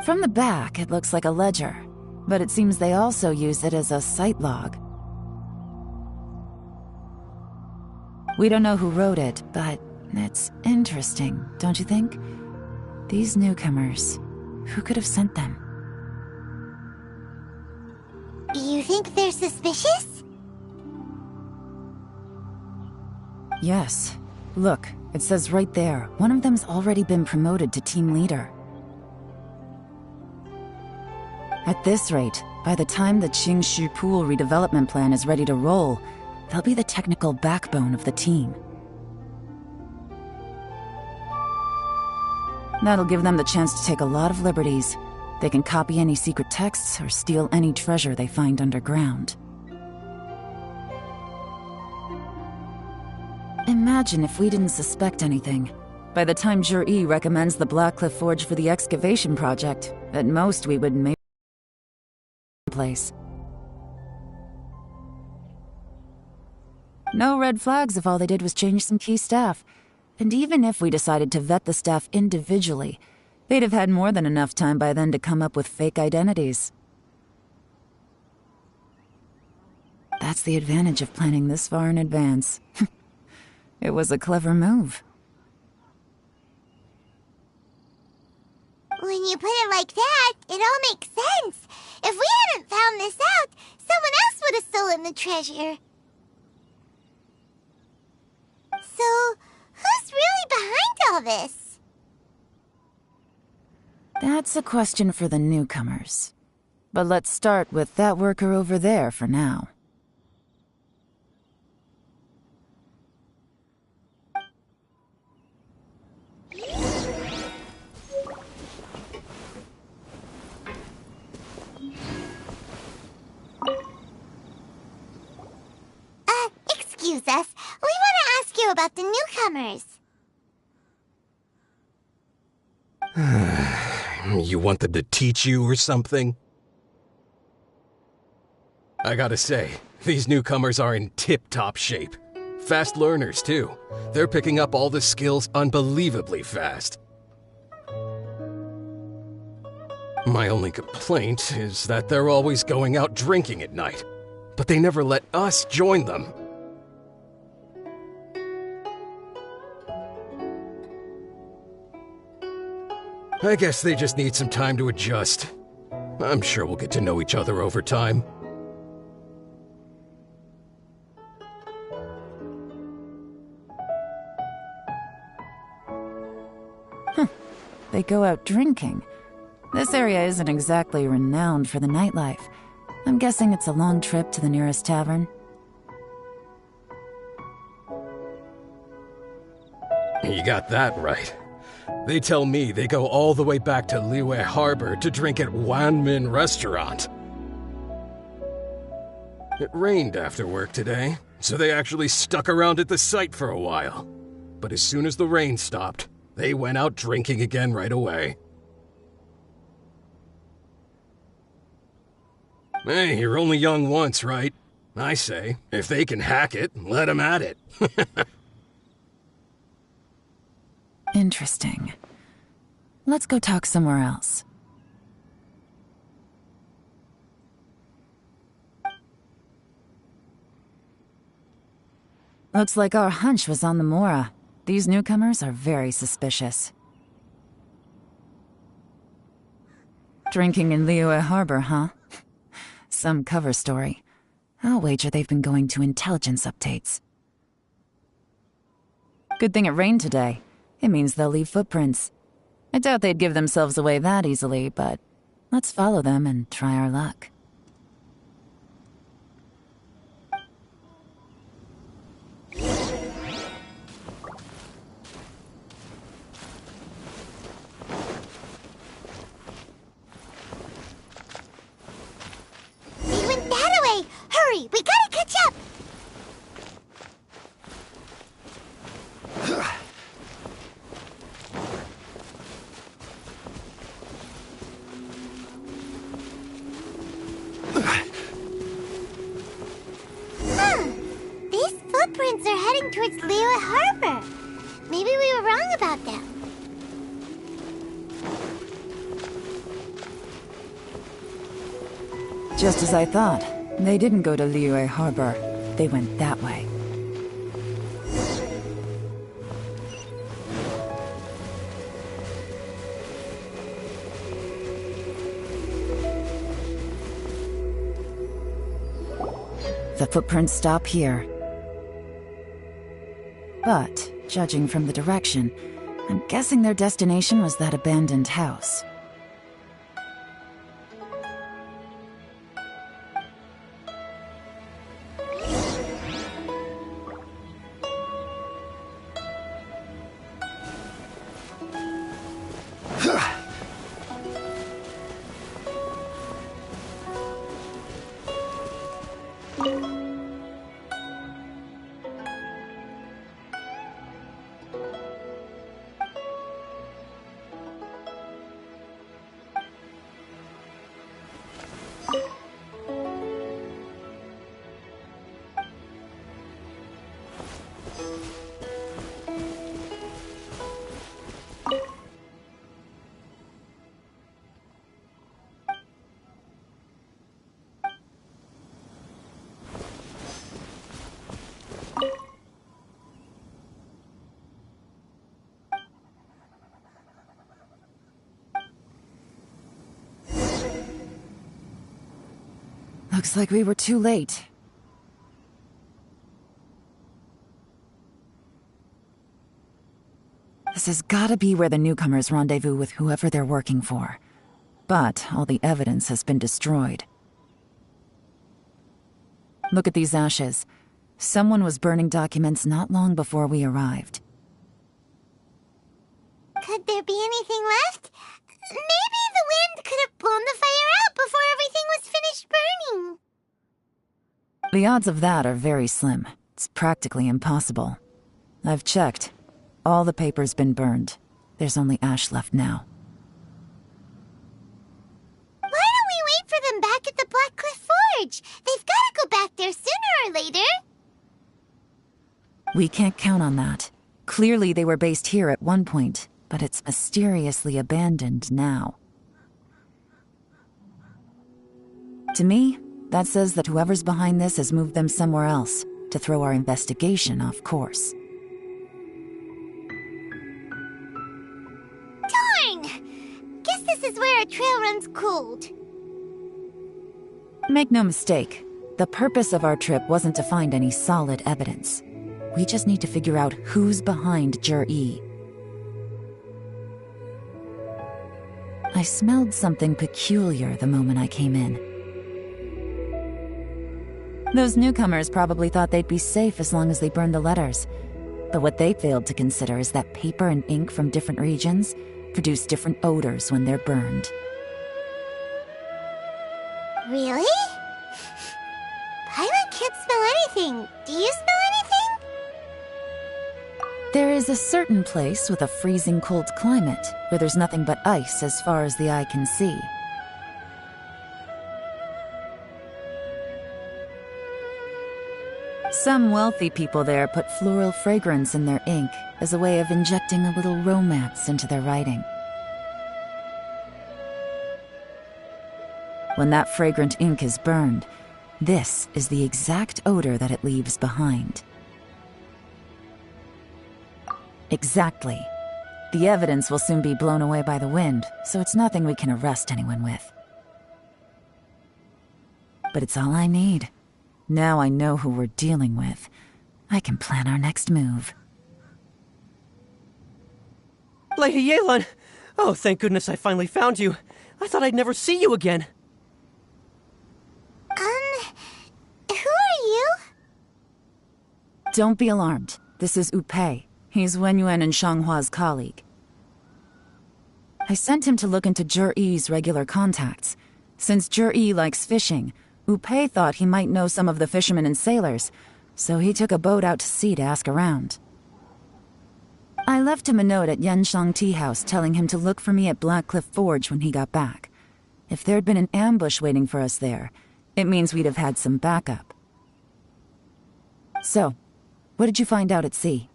From the back, it looks like a ledger, but it seems they also use it as a site log. We don't know who wrote it, but it's interesting, don't you think? These newcomers, who could have sent them? You think they're suspicious? Yes. Look, it says right there, one of them's already been promoted to team leader. At this rate, by the time the Qingshu Pool redevelopment plan is ready to roll, they'll be the technical backbone of the team. That'll give them the chance to take a lot of liberties. They can copy any secret texts or steal any treasure they find underground. Imagine if we didn't suspect anything. By the time Jur-E recommends the Black Cliff Forge for the excavation project, at most we would maybe place. No red flags if all they did was change some key staff. And even if we decided to vet the staff individually, they'd have had more than enough time by then to come up with fake identities. That's the advantage of planning this far in advance. It was a clever move. When you put it like that, it all makes sense. If we hadn't found this out, someone else would have stolen the treasure. So, who's really behind all this? That's a question for the newcomers. But let's start with that worker over there for now. Excuse us. We want to ask you about the newcomers. You want them to teach you or something? I gotta say, these newcomers are in tip-top shape. Fast learners, too. They're picking up all the skills unbelievably fast. My only complaint is that they're always going out drinking at night, but they never let us join them. I guess they just need some time to adjust. I'm sure we'll get to know each other over time. They go out drinking. This area isn't exactly renowned for the nightlife. I'm guessing it's a long trip to the nearest tavern. You got that right. They tell me they go all the way back to Liyue Harbor to drink at Wanmin Restaurant. It rained after work today, so they actually stuck around at the site for a while. but as soon as the rain stopped, they went out drinking again right away. Hey, you're only young once, right? I say, if they can hack it, let them at it. Interesting. Let's go talk somewhere else. Looks like our hunch was on the Mora. These newcomers are very suspicious. Drinking in Liyue Harbor, huh? Some cover story. I'll wager they've been going to intelligence updates. Good thing it rained today. It means they'll leave footprints. I doubt they'd give themselves away that easily, but let's follow them and try our luck. They went that way! Hurry, we gotta catch up! These footprints are heading towards Liyue Harbor. Maybe we were wrong about them. Just as I thought. They didn't go to Liyue Harbor. They went that way. The footprints stop here. But, judging from the direction, I'm guessing their destination was that abandoned house. Looks like we were too late. This has gotta be where the newcomers rendezvous with whoever they're working for. But all the evidence has been destroyed. Look at these ashes. Someone was burning documents not long before we arrived. Could there be anything left? Maybe the wind could have blown the fire out before everything was finished burning. The odds of that are very slim. It's practically impossible. I've checked. All the paper's been burned. There's only ash left now. Why don't we wait for them back at the Black Cliff Forge? They've got to go back there sooner or later. We can't count on that. Clearly they were based here at one point, but it's mysteriously abandoned now. To me, that says that whoever's behind this has moved them somewhere else to throw our investigation off course. Darn! Guess this is where our trail runs cold. Make no mistake, the purpose of our trip wasn't to find any solid evidence. We just need to figure out who's behind Jur-E. I smelled something peculiar the moment I came in. Those newcomers probably thought they'd be safe as long as they burned the letters. But what they failed to consider is that paper and ink from different regions produce different odors when they're burned. Really? Paimon can't smell anything. Do you smell anything? There is a certain place with a freezing cold climate where there's nothing but ice as far as the eye can see. Some wealthy people there put floral fragrance in their ink as a way of injecting a little romance into their writing. When that fragrant ink is burned, this is the exact odor that it leaves behind. Exactly. The evidence will soon be blown away by the wind, so it's nothing we can arrest anyone with. But it's all I need. Now I know who we're dealing with. I can plan our next move. Lady Yelan! Oh, thank goodness I finally found you. I thought I'd never see you again. Who are you? Don't be alarmed. This is Upei. He's Wenyuan and Shanghua's colleague. I sent him to look into Zhi-Yi's regular contacts. Since Zhi-Yi likes fishing, Upei thought he might know some of the fishermen and sailors, so he took a boat out to sea to ask around. I left him a note at Yanshang Tea House telling him to look for me at Blackcliff Forge when he got back. If there'd been an ambush waiting for us there, it means we'd have had some backup. So, what did you find out at sea?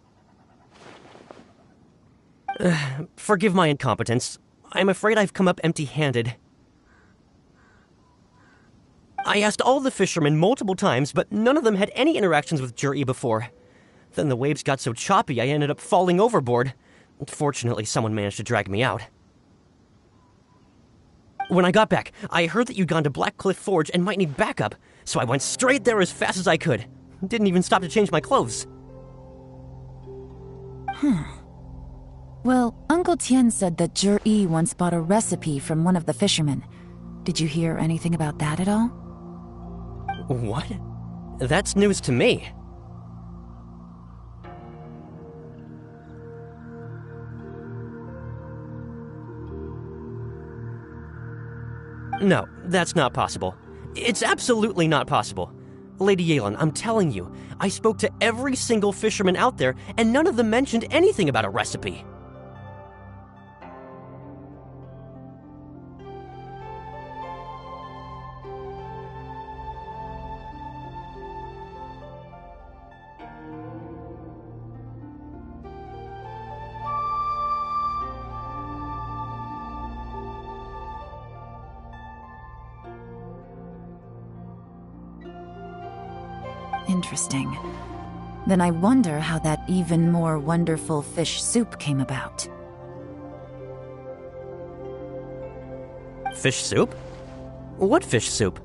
Forgive my incompetence. I'm afraid I've come up empty-handed. I asked all the fishermen multiple times, but none of them had any interactions with Zhi-Yi before. Then the waves got so choppy I ended up falling overboard. Fortunately, someone managed to drag me out. When I got back, I heard that you'd gone to Blackcliff Forge and might need backup, so I went straight there as fast as I could. Didn't even stop to change my clothes. Well, Uncle Tian said that Zhi-Yi once bought a recipe from one of the fishermen. Did you hear anything about that at all? What? That's news to me. No, that's not possible. It's absolutely not possible. Lady Yelan, I'm telling you, I spoke to every single fisherman out there, and none of them mentioned anything about a recipe. Interesting. Then I wonder how that even more wonderful fish soup came about. Fish soup? What fish soup?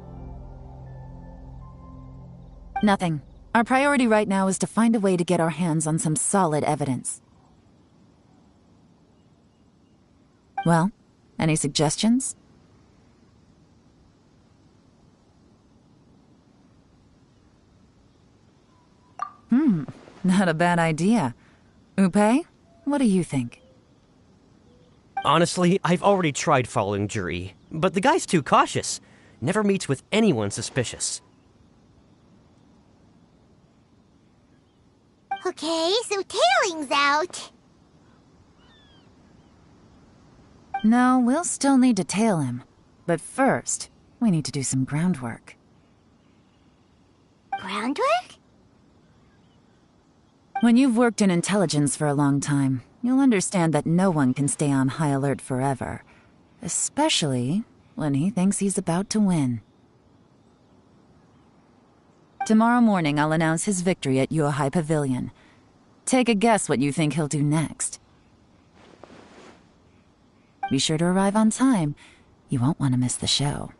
Nothing. Our priority right now is to find a way to get our hands on some solid evidence. Well, any suggestions? Not a bad idea. Upei, what do you think? Honestly, I've already tried following Zhi-Yi, but the guy's too cautious. Never meets with anyone suspicious. Okay, so tailing's out. No, we'll still need to tail him. But first, we need to do some groundwork. Groundwork? When you've worked in intelligence for a long time, you'll understand that no one can stay on high alert forever. Especially when he thinks he's about to win. Tomorrow morning, I'll announce his victory at Yuehai Pavilion. Take a guess what you think he'll do next. Be sure to arrive on time. You won't want to miss the show.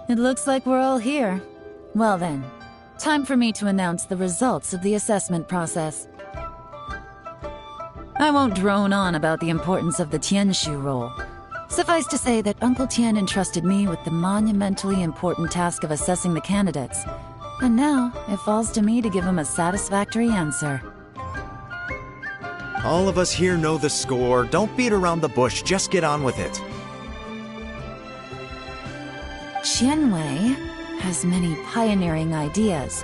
It looks like we're all here. Well then, time for me to announce the results of the assessment process. I won't drone on about the importance of the Tianshu role. Suffice to say that Uncle Tian entrusted me with the monumentally important task of assessing the candidates. And now, it falls to me to give him a satisfactory answer. All of us here know the score. Don't beat around the bush, just get on with it. Qianwei has many pioneering ideas,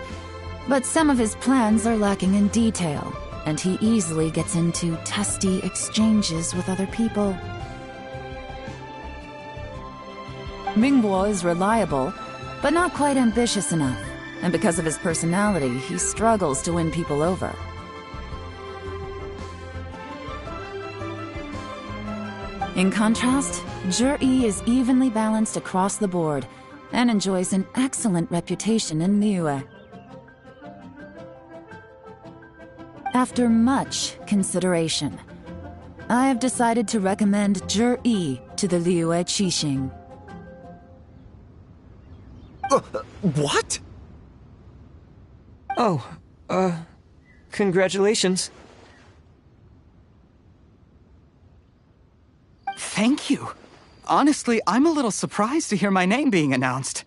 but some of his plans are lacking in detail, and he easily gets into testy exchanges with other people. Mingguo is reliable, but not quite ambitious enough, and because of his personality, he struggles to win people over. In contrast, Zhi is evenly balanced across the board and enjoys an excellent reputation in Liyue. After much consideration, I have decided to recommend Zhi to the Liyue Qixing. What? Oh, congratulations. Thank you. Honestly, I'm a little surprised to hear my name being announced.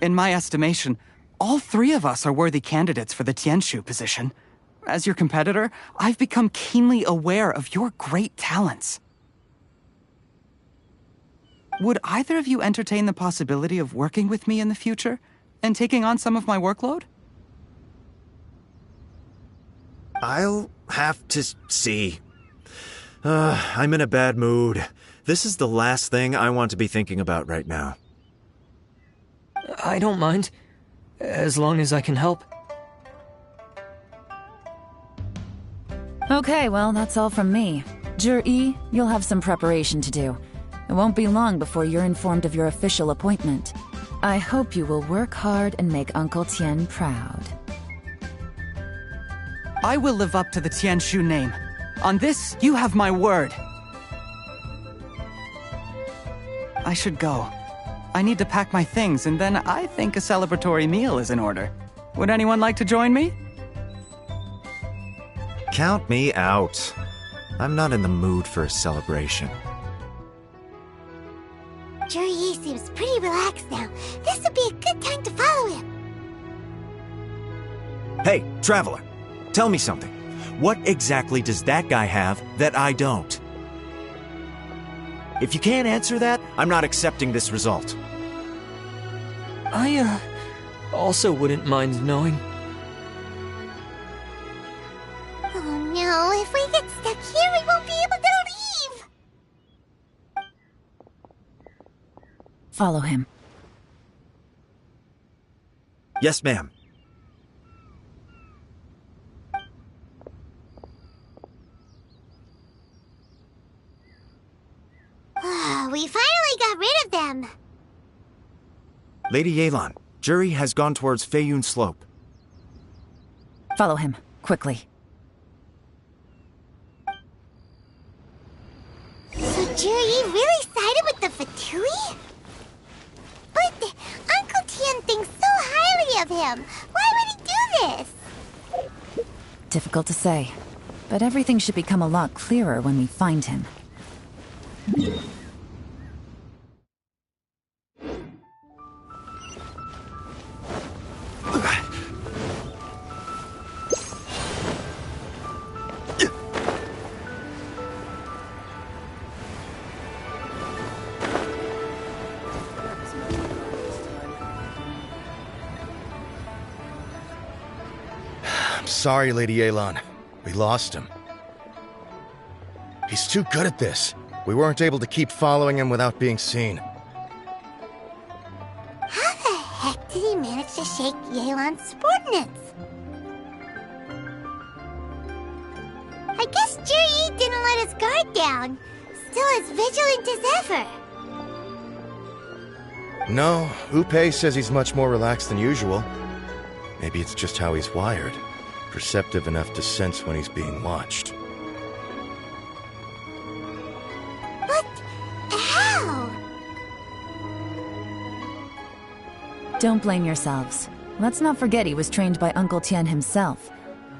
In my estimation, all three of us are worthy candidates for the Tianshu position. As your competitor, I've become keenly aware of your great talents. Would either of you entertain the possibility of working with me in the future and taking on some of my workload? I'll have to see. I'm in a bad mood. This is the last thing I want to be thinking about right now. I don't mind, as long as I can help. Okay, well, that's all from me. Zhi, you'll have some preparation to do. It won't be long before you're informed of your official appointment. I hope you will work hard and make Uncle Tian proud. I will live up to the Tianshu name. On this, you have my word. I should go. I need to pack my things, and then I think a celebratory meal is in order. Would anyone like to join me? Count me out. I'm not in the mood for a celebration. Zhi seems pretty relaxed now. This would be a good time to follow him. Hey, Traveler, tell me something. What exactly does that guy have that I don't? If you can't answer that, I'm not accepting this result. I, also wouldn't mind knowing. Oh no, if we get stuck here, we won't be able to leave! Follow him. Yes, ma'am. We finally got rid of them! Lady Yelan, Zhi has gone towards Feiyun Slope. Follow him, quickly. So Zhi really sided with the Fatui? But Uncle Tian thinks so highly of him. Why would he do this? Difficult to say, but everything should become a lot clearer when we find him. sorry, Lady Yelan. We lost him. He's too good at this. We weren't able to keep following him without being seen. How the heck did he manage to shake Yelan's subordinates? I guess Juri didn't let his guard down. Still as vigilant as ever. No, Upe says he's much more relaxed than usual. Maybe it's just how he's wired. Perceptive enough to sense when he's being watched. But how? Don't blame yourselves. Let's not forget he was trained by Uncle Tien himself.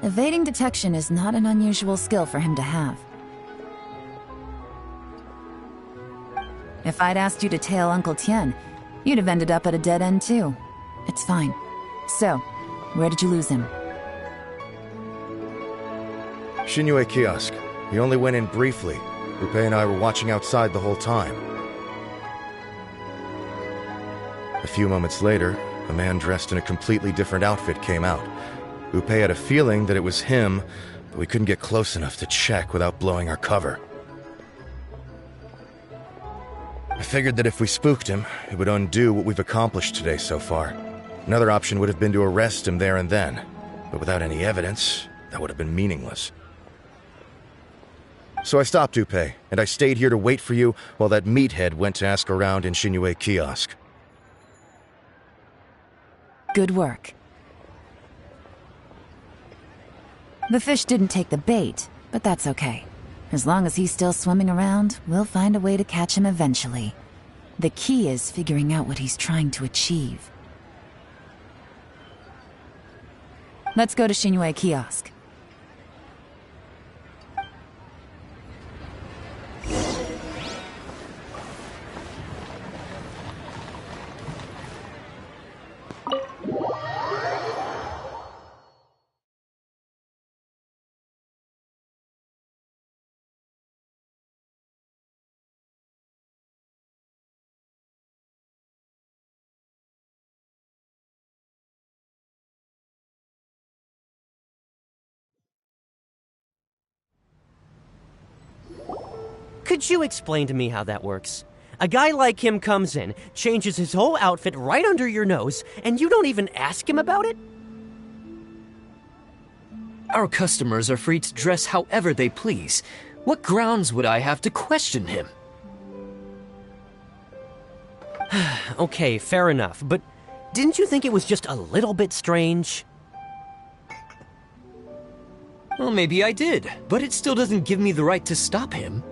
Evading detection is not an unusual skill for him to have. If I'd asked you to tail Uncle Tien, you'd have ended up at a dead end too. It's fine. So, where did you lose him? Shinue Kiosk. He only went in briefly. Upe and I were watching outside the whole time. A few moments later, a man dressed in a completely different outfit came out. Upe had a feeling that it was him, but we couldn't get close enough to check without blowing our cover. I figured that if we spooked him, it would undo what we've accomplished today so far. Another option would have been to arrest him there and then, but without any evidence, that would have been meaningless. So I stopped Upe, and I stayed here to wait for you while that meathead went to ask around in Shinue Kiosk. Good work. The fish didn't take the bait, but that's okay. As long as he's still swimming around, we'll find a way to catch him eventually. The key is figuring out what he's trying to achieve. Let's go to Shinue Kiosk. Could you explain to me how that works? A guy like him comes in, changes his whole outfit right under your nose, and you don't even ask him about it? Our customers are free to dress however they please. What grounds would I have to question him? Okay, fair enough, but didn't you think it was just a little bit strange? Well, maybe I did, but it still doesn't give me the right to stop him.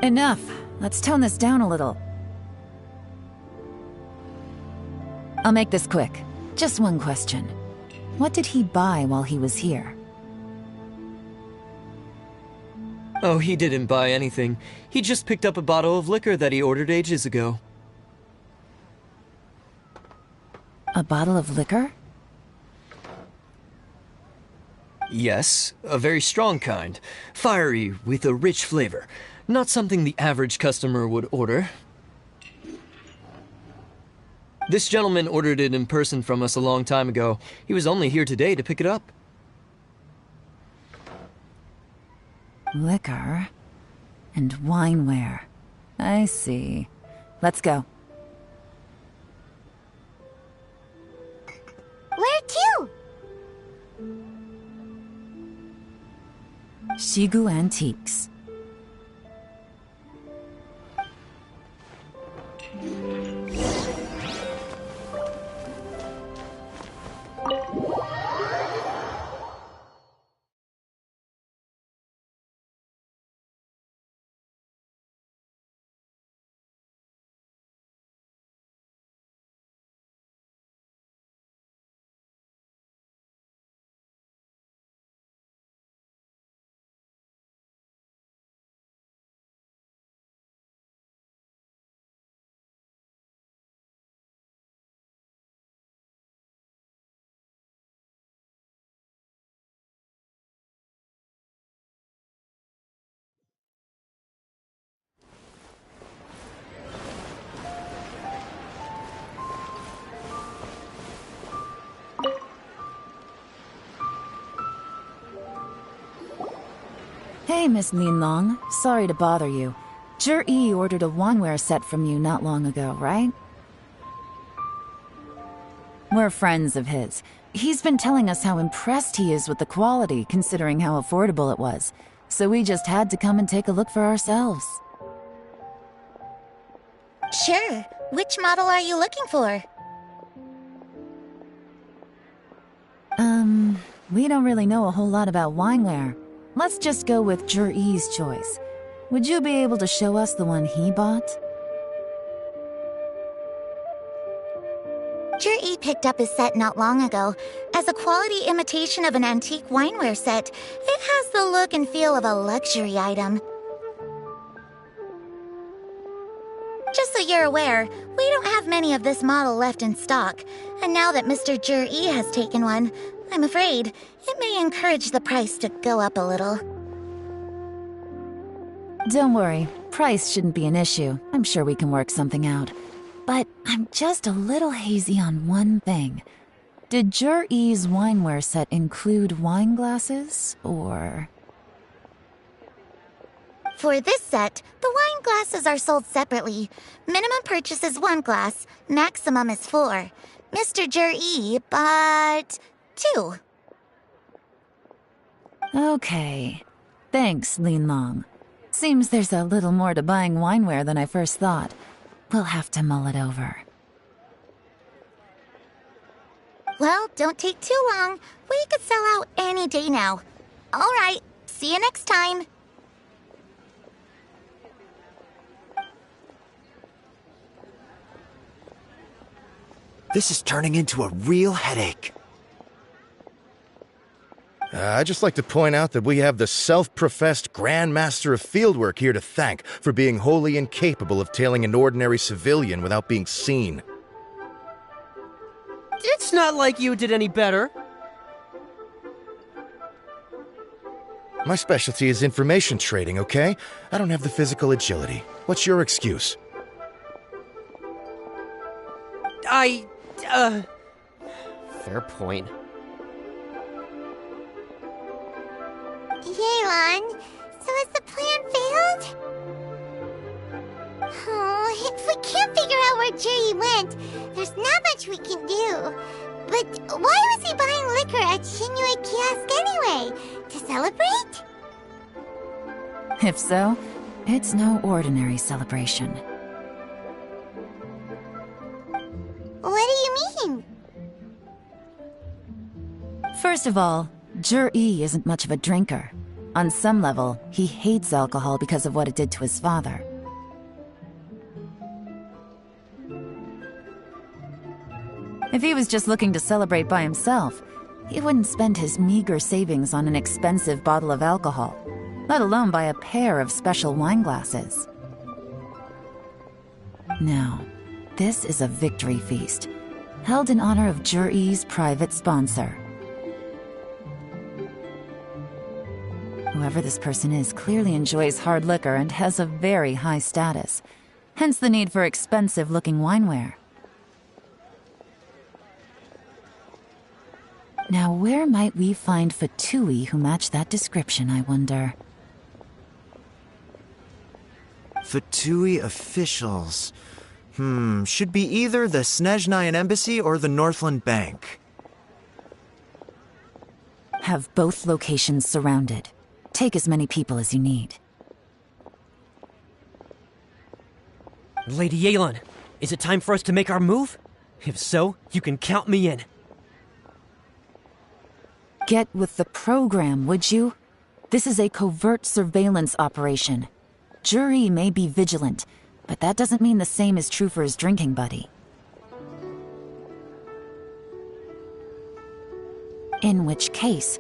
Enough. Let's tone this down a little. I'll make this quick. Just one question. What did he buy while he was here? Oh, he didn't buy anything. He just picked up a bottle of liquor that he ordered ages ago. A bottle of liquor? Yes, a very strong kind. Fiery, with a rich flavor. Not something the average customer would order. This gentleman ordered it in person from us a long time ago. He was only here today to pick it up. Liquor and wineware. I see. Let's go. Where to? Shigu Antiques. Hey, Miss Linlong. Sorry to bother you. Zhi ordered a wineware set from you not long ago, right? We're friends of his. He's been telling us how impressed he is with the quality, considering how affordable it was. So we just had to come and take a look for ourselves. Sure. Which model are you looking for? We don't really know a whole lot about wineware. Let's just go with Zhi's choice. Would you be able to show us the one he bought? Zhi picked up his set not long ago. As a quality imitation of an antique wineware set, it has the look and feel of a luxury item. Just so you're aware, we don't have many of this model left in stock, and now that Mr. Zhi has taken one, I'm afraid it may encourage the price to go up a little. Don't worry, price shouldn't be an issue. I'm sure we can work something out. But I'm just a little hazy on one thing. Did Zhi's wineware set include wine glasses, or...? For this set, the wine glasses are sold separately. Minimum purchase is 1 glass, maximum is 4. Mr. Zhi bought 2. Okay. Thanks, Linlong. Seems there's a little more to buying wineware than I first thought. We'll have to mull it over. Well, don't take too long. We could sell out any day now. All right, see you next time. This is turning into a real headache. I'd just like to point out that we have the self-professed Grand Master of Fieldwork here to thank for being wholly incapable of tailing an ordinary civilian without being seen. It's not like you did any better. My specialty is information trading, okay? I don't have the physical agility. What's your excuse? Fair point. Yelan, so has the plan failed? Oh, if we can't figure out where Zhi went, there's not much we can do. But why was he buying liquor at Shinui Kiosk anyway? To celebrate? If so, it's no ordinary celebration. What do you mean? First of all, Zhi isn't much of a drinker. On some level, he hates alcohol because of what it did to his father. If he was just looking to celebrate by himself, he wouldn't spend his meager savings on an expensive bottle of alcohol, let alone buy a pair of special wine glasses. No, this is a victory feast, held in honor of Zhi's private sponsor. Whoever this person is clearly enjoys hard liquor and has a very high status, hence the need for expensive-looking wineware. Now, where might we find Fatui who match that description, I wonder? Fatui officials. Should be either the Snezhnayan Embassy or the Northland Bank. Have both locations surrounded. Take as many people as you need. Lady Yelan, is it time for us to make our move? If so, you can count me in. Get with the program, would you? This is a covert surveillance operation. Zhi may be vigilant, but that doesn't mean the same is true for his drinking buddy. In which case,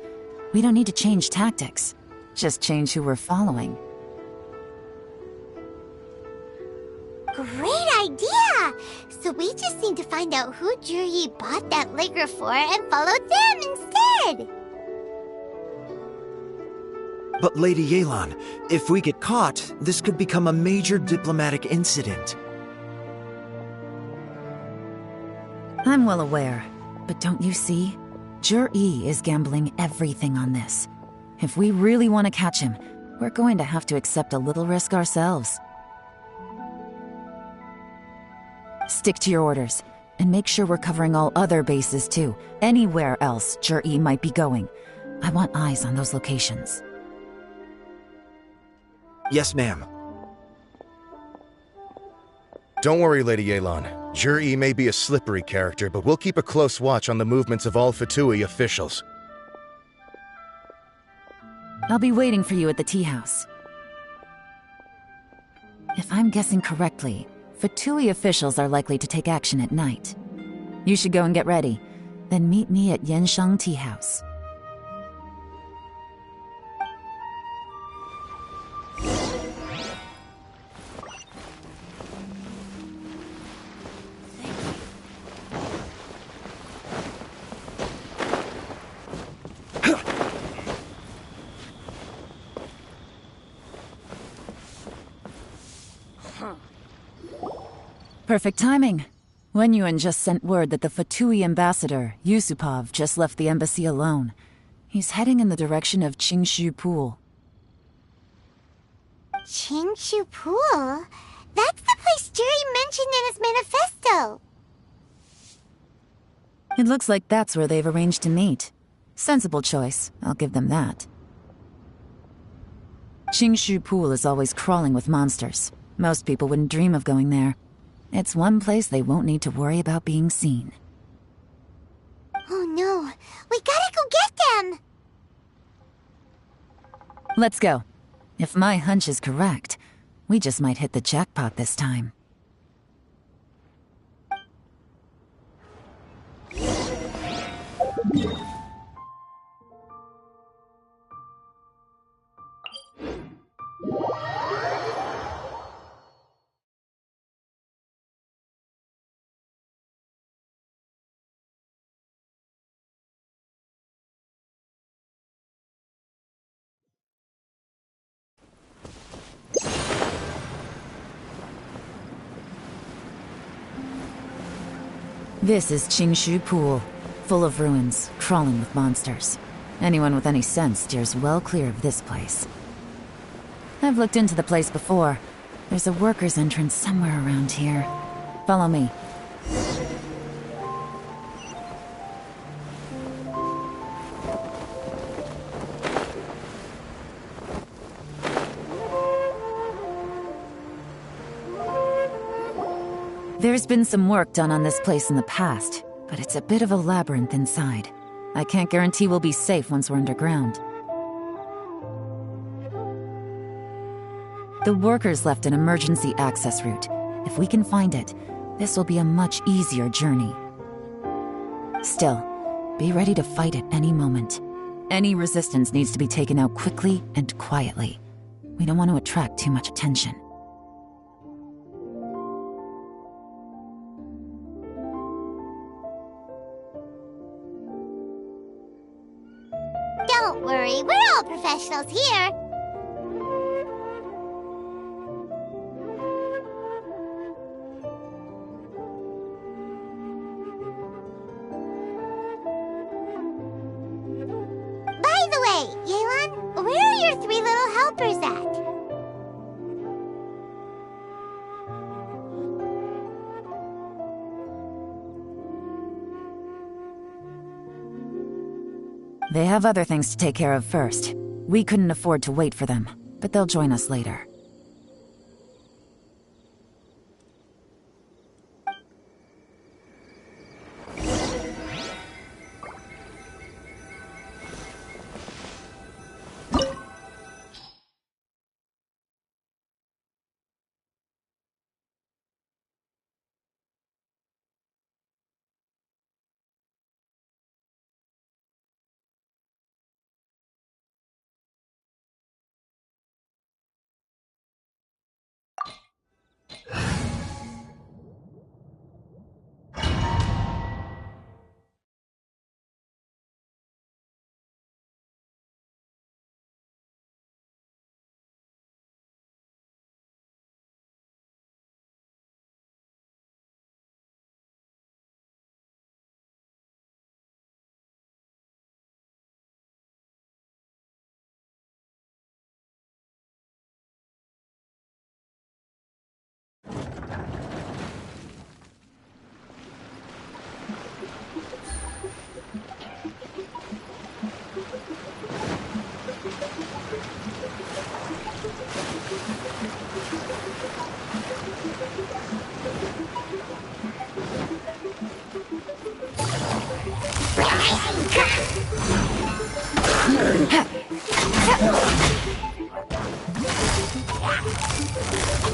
we don't need to change tactics. Just change who we're following. Great idea! So we just need to find out who Zhi bought that liquor for and follow them instead! But Lady Yelan, if we get caught, this could become a major diplomatic incident. I'm well aware, but don't you see? Zhi is gambling everything on this. If we really want to catch him, we're going to have to accept a little risk ourselves. Stick to your orders, and make sure we're covering all other bases too. Anywhere else Jur-E might be going. I want eyes on those locations. Yes, ma'am. Don't worry, Lady Yelan. Jur-E may be a slippery character, but we'll keep a close watch on the movements of all Fatui officials. I'll be waiting for you at the tea house. If I'm guessing correctly, Fatui officials are likely to take action at night. You should go and get ready, then meet me at Yansheng Tea House. Perfect timing. Wen Yuan just sent word that the Fatui ambassador, Yusupov, just left the embassy alone. He's heading in the direction of Qingshu Pool. Qingshu Pool? That's the place Jerry mentioned in his manifesto. It looks like that's where they've arranged to meet. Sensible choice, I'll give them that. Qingshu Pool is always crawling with monsters. Most people wouldn't dream of going there. It's one place they won't need to worry about being seen. Oh no, we gotta go get them! Let's go. If my hunch is correct, we just might hit the jackpot this time. This is Qingshu Pool, full of ruins, crawling with monsters. Anyone with any sense steers well clear of this place. I've looked into the place before. There's a worker's entrance somewhere around here. Follow me. There's been some work done on this place in the past, but it's a bit of a labyrinth inside. I can't guarantee we'll be safe once we're underground. The workers left an emergency access route. If we can find it, this will be a much easier journey. Still, be ready to fight at any moment. Any resistance needs to be taken out quickly and quietly. We don't want to attract too much attention. Don't worry, we're all professionals here. By the way, Yelan, where are your three little helpers at? They have other things to take care of first. We couldn't afford to wait for them, but they'll join us later.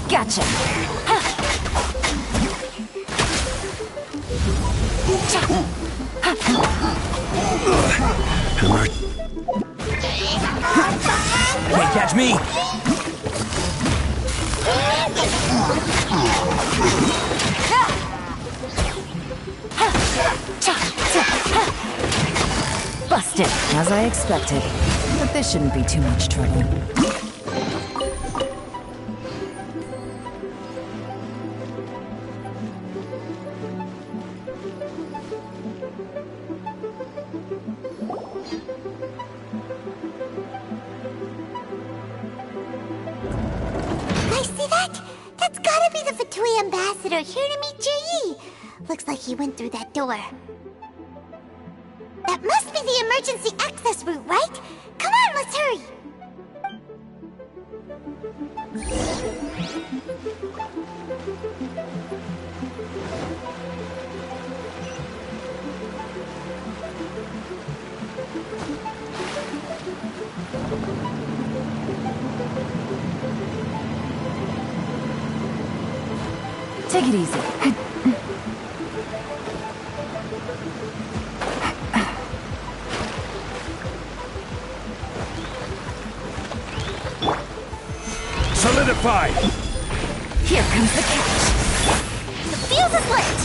Gotcha. Can't catch me! Busted, as I expected. But this shouldn't be too much trouble. Guys, see that? That's gotta be the Fatui ambassador here to meet Ji. Looks like he went through that door. That must be the emergency access route, right? Come on, let's hurry! Take it easy. Solidify! Here comes the catch. The fuse is lit!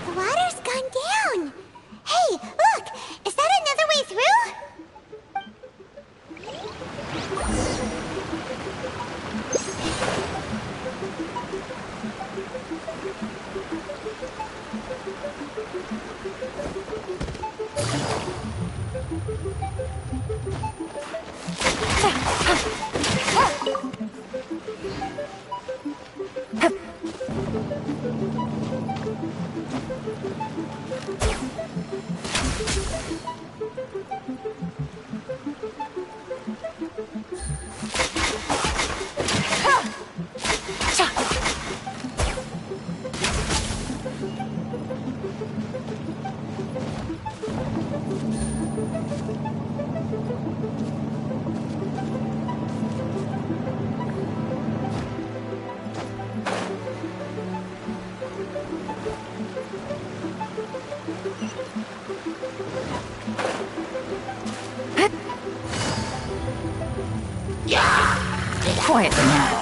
The water's gone down! Hey, look! Is that another way through? Quietly now.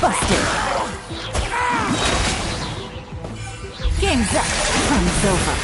Busted. Game's up. Run's over.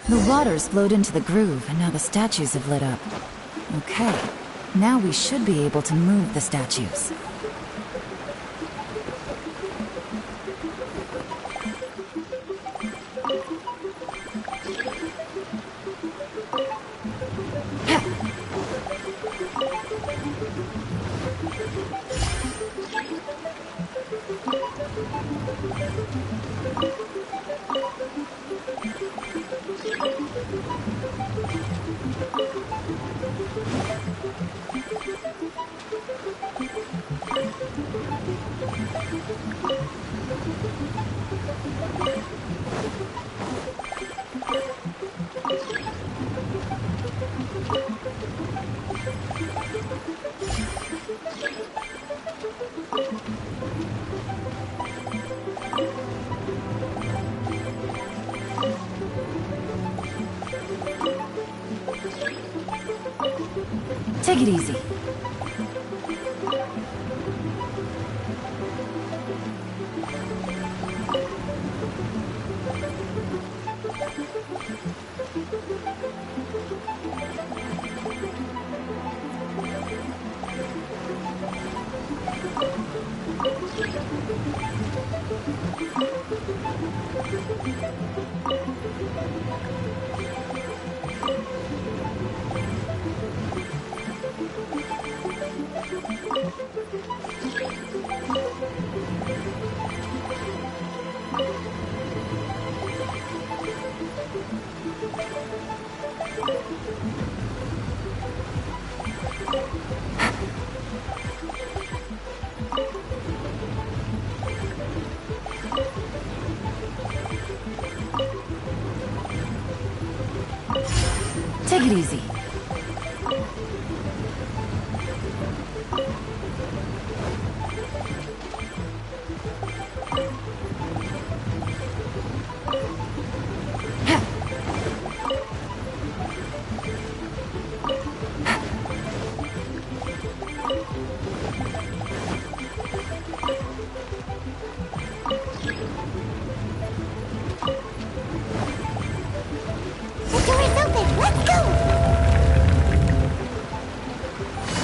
The water's flowed into the groove, and now the statues have lit up. Okay, now we should be able to move the statues. Take it easy. Take it easy.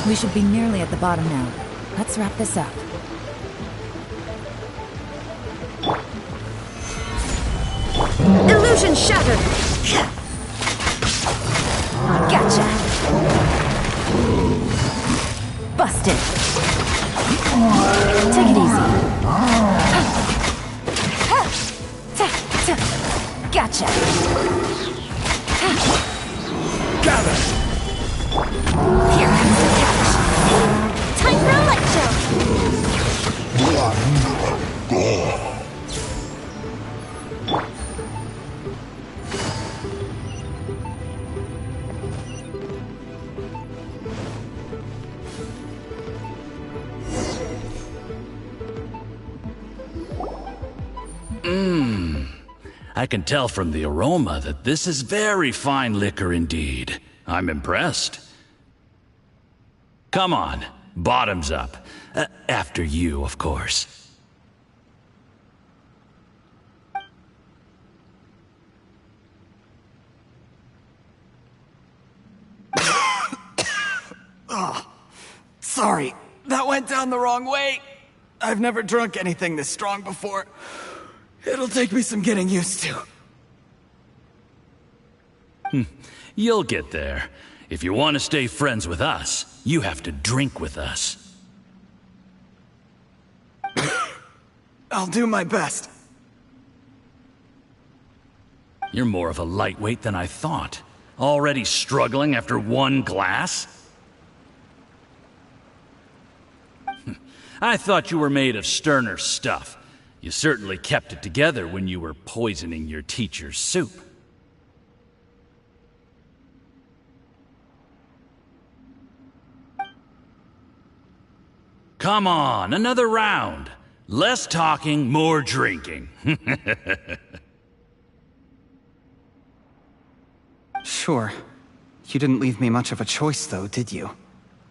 We should be nearly at the bottom now. Let's wrap this up. Illusion shattered! Gotcha! Busted! Take it easy. Gotcha! Gather! Here comes the catch. Time for a lecture! I can tell from the aroma that this is very fine liquor indeed. I'm impressed. Come on, bottoms up. After you, of course. Oh, sorry, that went down the wrong way. I've never drunk anything this strong before. It'll take me some getting used to. You'll get there. If you want to stay friends with us, you have to drink with us. I'll do my best. You're more of a lightweight than I thought. Already struggling after one glass? I thought you were made of sterner stuff. You certainly kept it together when you were poisoning your teacher's soup. Come on, another round. Less talking, more drinking. Sure. You didn't leave me much of a choice, though, did you?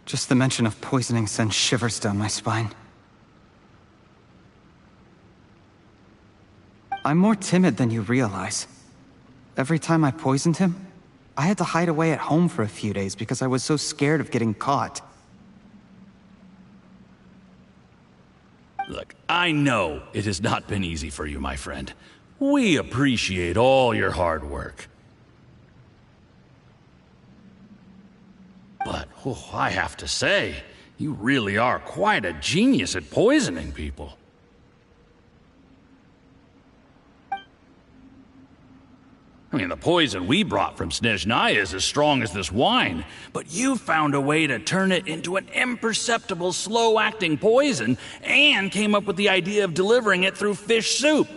Just the mention of poisoning sends shivers down my spine. I'm more timid than you realize. every time I poisoned him, I had to hide away at home for a few days because I was so scared of getting caught. Look, I know it has not been easy for you, my friend. We appreciate all your hard work. But, I have to say, you really are quite a genius at poisoning people. I mean, the poison we brought from Snezhnaya is as strong as this wine, but you found a way to turn it into an imperceptible, slow-acting poison and came up with the idea of delivering it through fish soup.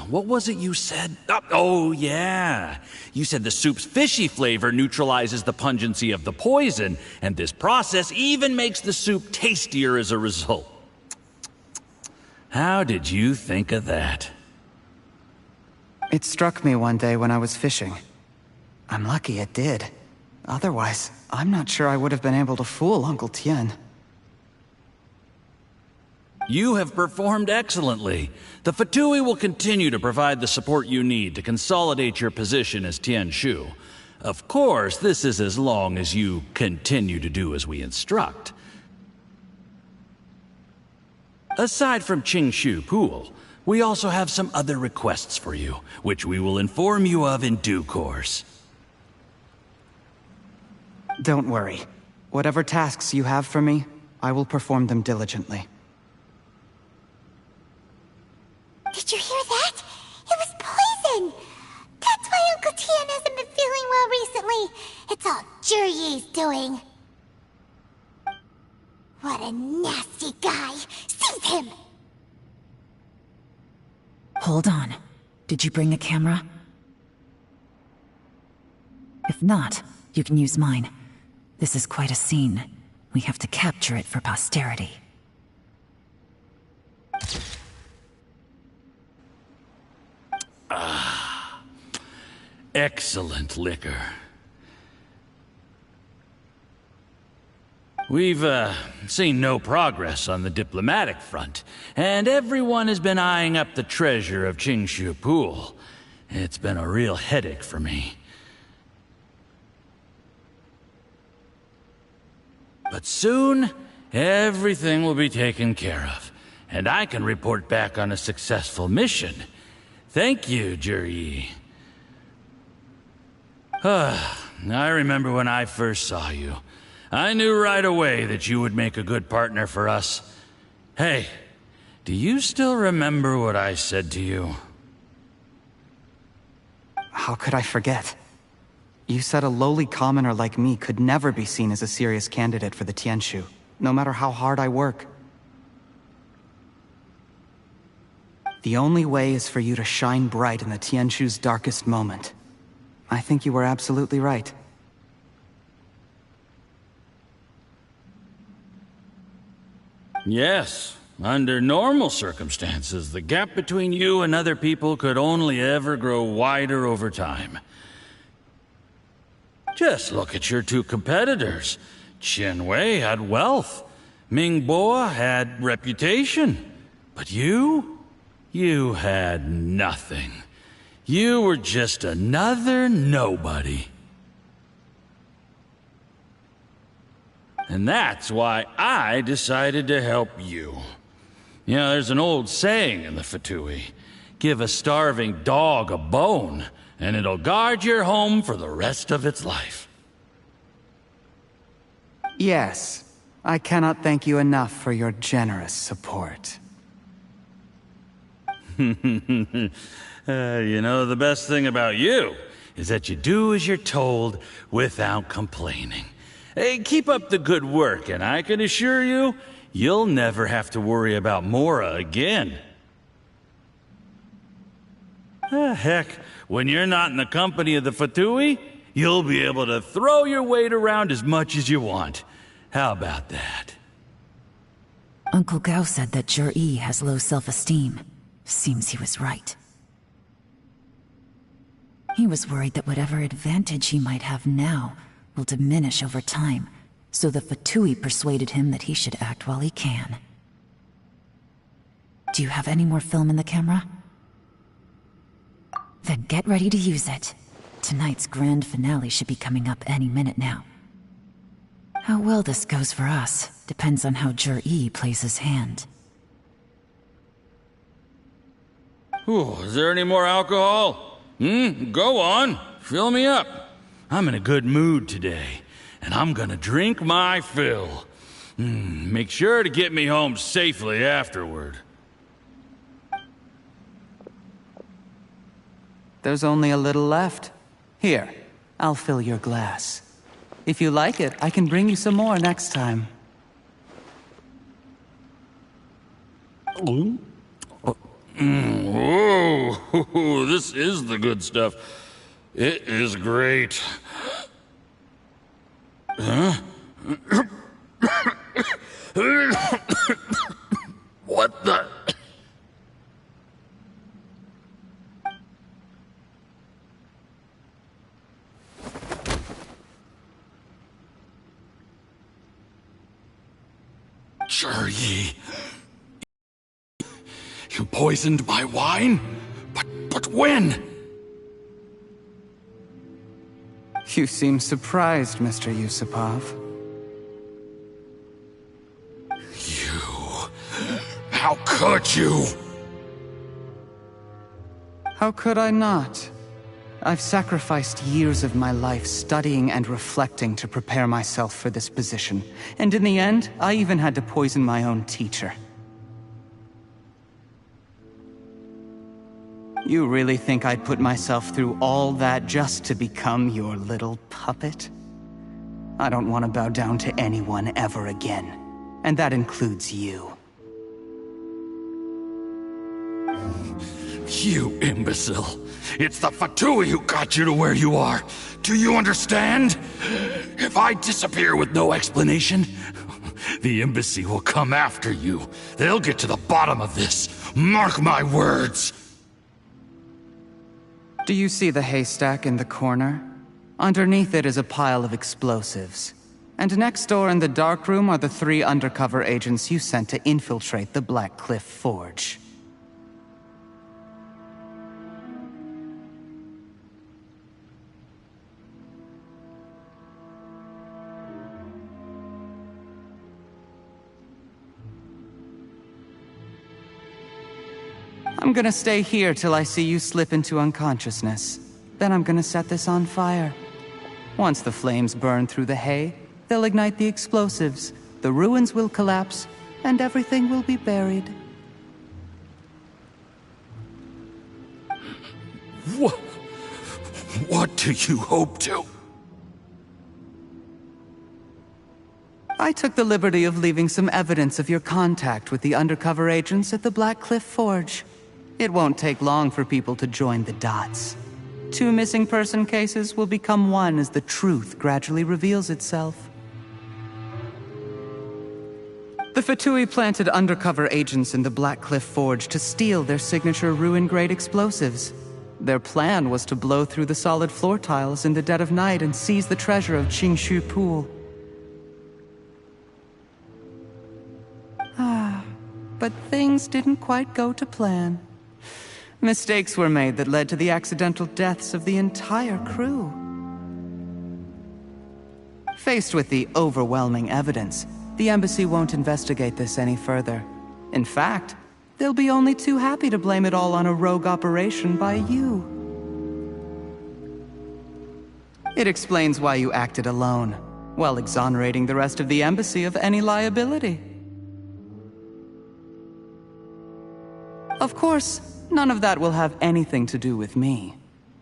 What was it you said? Oh, yeah. You said the soup's fishy flavor neutralizes the pungency of the poison, and this process even makes the soup tastier as a result. How did you think of that? It struck me one day when I was fishing. I'm lucky it did. Otherwise, I'm not sure I would have been able to fool Uncle Tien. You have performed excellently. The Fatui will continue to provide the support you need to consolidate your position as Tien Shu. Of course, this is as long as you continue to do as we instruct. Aside from Qingshu Pool, we also have some other requests for you, which we will inform you of in due course. Don't worry. Whatever tasks you have for me, I will perform them diligently. Did you hear that? It was poison! That's why Uncle Tien hasn't been feeling well recently. It's all Jurye's doing. What a nasty guy! Seize him! Hold on. Did you bring a camera? If not, you can use mine. This is quite a scene. We have to capture it for posterity. Excellent liquor. We've, seen no progress on the diplomatic front, and everyone has been eyeing up the treasure of Qingshu Pool. It's been a real headache for me. But soon, everything will be taken care of, and I can report back on a successful mission. Thank you, Jurye. I remember when I first saw you. I knew right away that you would make a good partner for us. Hey, do you still remember what I said to you? How could I forget? You said a lowly commoner like me could never be seen as a serious candidate for the Tianshu, no matter how hard I work. The only way is for you to shine bright in the Tianshu's darkest moment. I think you were absolutely right. Yes. Under normal circumstances, the gap between you and other people could only ever grow wider over time. Just look at your two competitors. Chen Wei had wealth. Ming Boa had reputation. But you had nothing. You were just another nobody. And that's why I decided to help you. You know, there's an old saying in the Fatui. Give a starving dog a bone, and it'll guard your home for the rest of its life. Yes. I cannot thank you enough for your generous support. You know, the best thing about you is that you do as you're told without complaining. Hey, keep up the good work, and I can assure you, you'll never have to worry about Mora again. Heck, when you're not in the company of the Fatui, you'll be able to throw your weight around as much as you want. How about that? Uncle Gao said that Jurye has low self-esteem. Seems he was right. He was worried that whatever advantage he might have now will diminish over time, so the Fatui persuaded him that he should act while he can. Do you have any more film in the camera? Then get ready to use it. Tonight's grand finale should be coming up any minute now. How well this goes for us depends on how Jur-E plays his hand. Ooh, is there any more alcohol? Go on. Fill me up. I'm in a good mood today, and I'm gonna drink my fill. Make sure to get me home safely afterward. There's only a little left. Here, I'll fill your glass. If you like it, I can bring you some more next time. Whoa, this is the good stuff. It is great. Huh? What the? Jur-E, you poisoned my wine? But when? You seem surprised, Mr. Yusupov. How could you? How could I not? I've sacrificed years of my life studying and reflecting to prepare myself for this position. And in the end, I even had to poison my own teacher. You really think I'd put myself through all that just to become your little puppet? I don't want to bow down to anyone ever again. And that includes you. You imbecile. It's the Fatui who got you to where you are. Do you understand? If I disappear with no explanation, the embassy will come after you. They'll get to the bottom of this. Mark my words. Do you see the haystack in the corner? Underneath it is a pile of explosives. And next door in the dark room are the 3 undercover agents you sent to infiltrate the Black Cliff Forge. I'm gonna stay here till I see you slip into unconsciousness. Then I'm gonna set this on fire. Once the flames burn through the hay, they'll ignite the explosives, the ruins will collapse, and everything will be buried. What do you hope to? I took the liberty of leaving some evidence of your contact with the undercover agents at the Black Cliff Forge. It won't take long for people to join the dots. 2 missing person cases will become one as the truth gradually reveals itself. The Fatui planted undercover agents in the Black Cliff Forge to steal their signature ruin-grade explosives. Their plan was to blow through the solid floor tiles in the dead of night and seize the treasure of Qingshu Pool. But things didn't quite go to plan. Mistakes were made that led to the accidental deaths of the entire crew. Faced with the overwhelming evidence, the embassy won't investigate this any further. In fact, they'll be only too happy to blame it all on a rogue operation by you. It explains why you acted alone, while exonerating the rest of the embassy of any liability. Of course, none of that will have anything to do with me.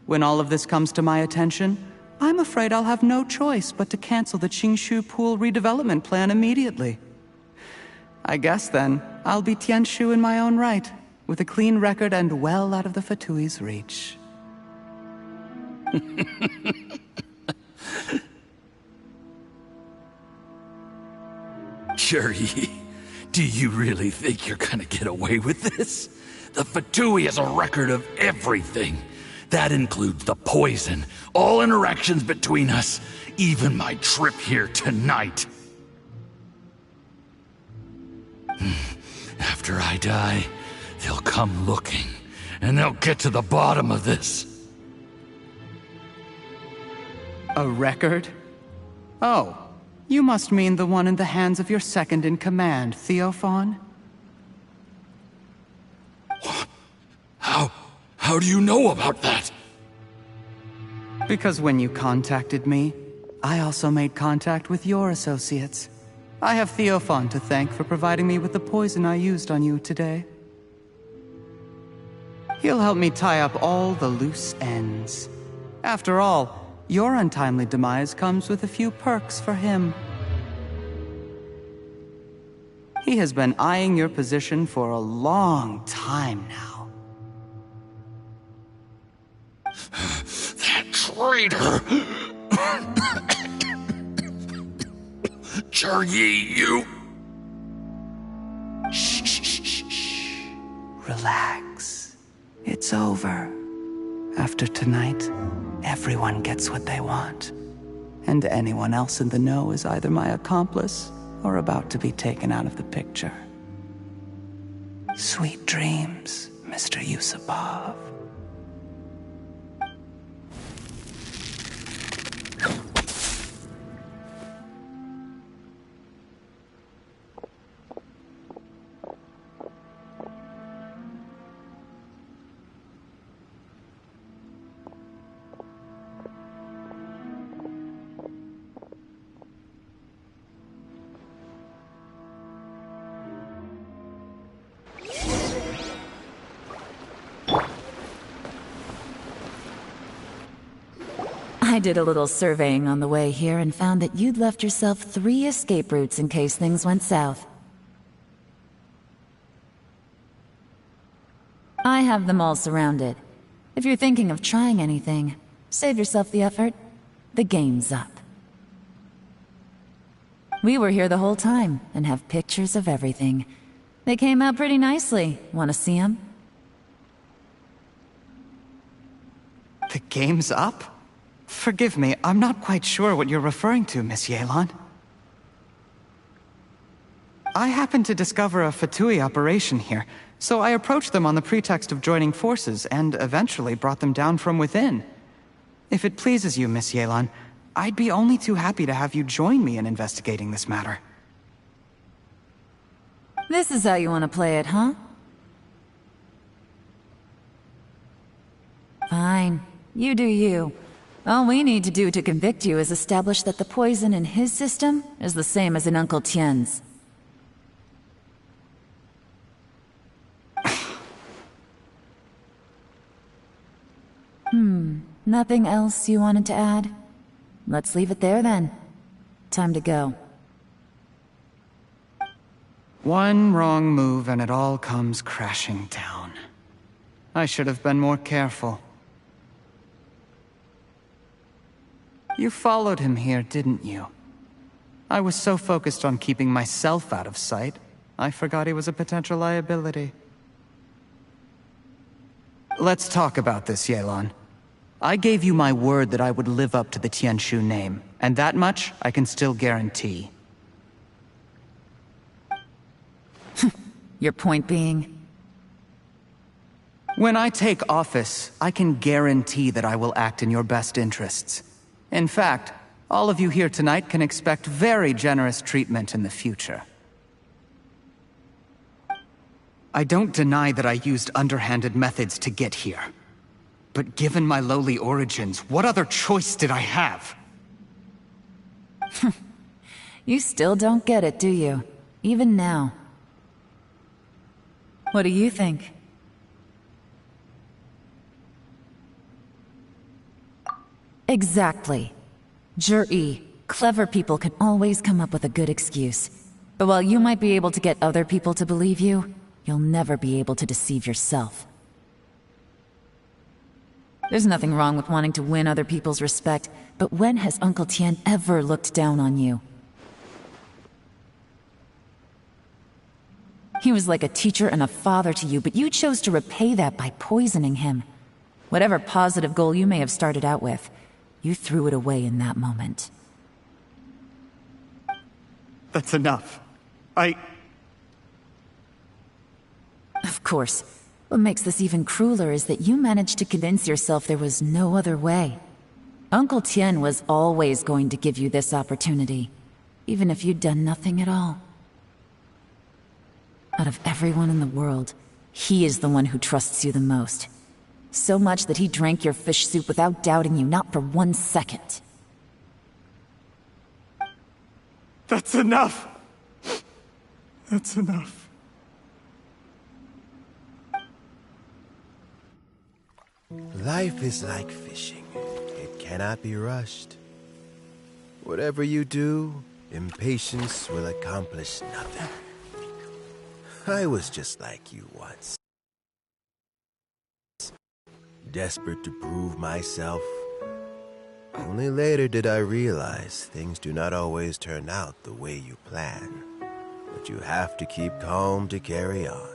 When all of this comes to my attention, I'm afraid I'll have no choice but to cancel the Qingshu Pool redevelopment plan immediately. I guess then, I'll be Tianshu in my own right, with a clean record and well out of the Fatui's reach. Jur-E, do you really think you're gonna get away with this? The Fatui has a record of everything. That includes the poison, all interactions between us, even my trip here tonight. After I die, they'll come looking, and they'll get to the bottom of this. A record? Oh, you must mean the one in the hands of your second-in-command, Theophan? How do you know about that? Because when you contacted me, I also made contact with your associates. I have Theophan to thank for providing me with the poison I used on you today. He'll help me tie up all the loose ends. After all, your untimely demise comes with a few perks for him. He has been eyeing your position for a long time now. That traitor! Juryi, you... Shh. Relax. It's over. After tonight, everyone gets what they want. And anyone else in the know is either my accomplice or about to be taken out of the picture. Sweet dreams, Mr. Yusupov. I did a little surveying on the way here and found that you'd left yourself 3 escape routes in case things went south. I have them all surrounded. If you're thinking of trying anything, save yourself the effort. The game's up. We were here the whole time and have pictures of everything. They came out pretty nicely. Want to see them? The game's up? Forgive me, I'm not quite sure what you're referring to, Miss Yelan. I happened to discover a Fatui operation here, so I approached them on the pretext of joining forces and eventually brought them down from within. If it pleases you, Miss Yelan, I'd be only too happy to have you join me in investigating this matter. This is how you want to play it, huh? Fine. You do you. All we need to do to convict you is establish that the poison in his system is the same as in Uncle Tien's. Nothing else you wanted to add? Let's leave it there then. Time to go. One wrong move and it all comes crashing down. I should have been more careful. You followed him here, didn't you? I was so focused on keeping myself out of sight, I forgot he was a potential liability. Let's talk about this, Yelan. I gave you my word that I would live up to the Tianshu name, and that much I can still guarantee. Your point being? When I take office, I can guarantee that I will act in your best interests. In fact, all of you here tonight can expect very generous treatment in the future. I don't deny that I used underhanded methods to get here. But given my lowly origins, what other choice did I have? You still don't get it, do you? Even now. What do you think? Exactly. Jur-E, clever people can always come up with a good excuse. But while you might be able to get other people to believe you, you'll never be able to deceive yourself. There's nothing wrong with wanting to win other people's respect, but when has Uncle Tien ever looked down on you? He was like a teacher and a father to you, but you chose to repay that by poisoning him. Whatever positive goal you may have started out with, you threw it away in that moment. That's enough. Of course. What makes this even crueler is that you managed to convince yourself there was no other way. Uncle Tien was always going to give you this opportunity, even if you'd done nothing at all. Out of everyone in the world, he is the one who trusts you the most. So much that he drank your fish soup without doubting you, not for 1 second. That's enough! That's enough. Life is like fishing. It cannot be rushed. Whatever you do, impatience will accomplish nothing. I was just like you once. Desperate to prove myself. Only later did I realize things do not always turn out the way you plan. But you have to keep calm to carry on.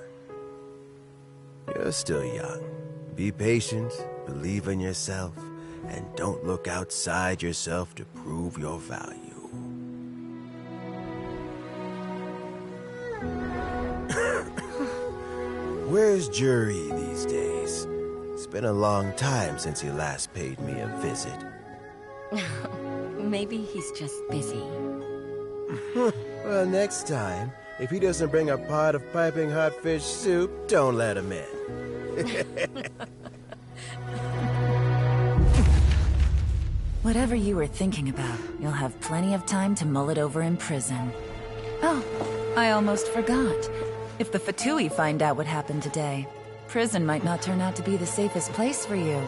You're still young. Be patient, believe in yourself, and don't look outside yourself to prove your value. Where's Jury these days? It's been a long time since he last paid me a visit. Maybe he's just busy. Well, next time, if he doesn't bring a pot of piping hot fish soup, don't let him in. Whatever you were thinking about, you'll have plenty of time to mull it over in prison. Oh, I almost forgot. If the Fatui find out what happened today, prison might not turn out to be the safest place for you.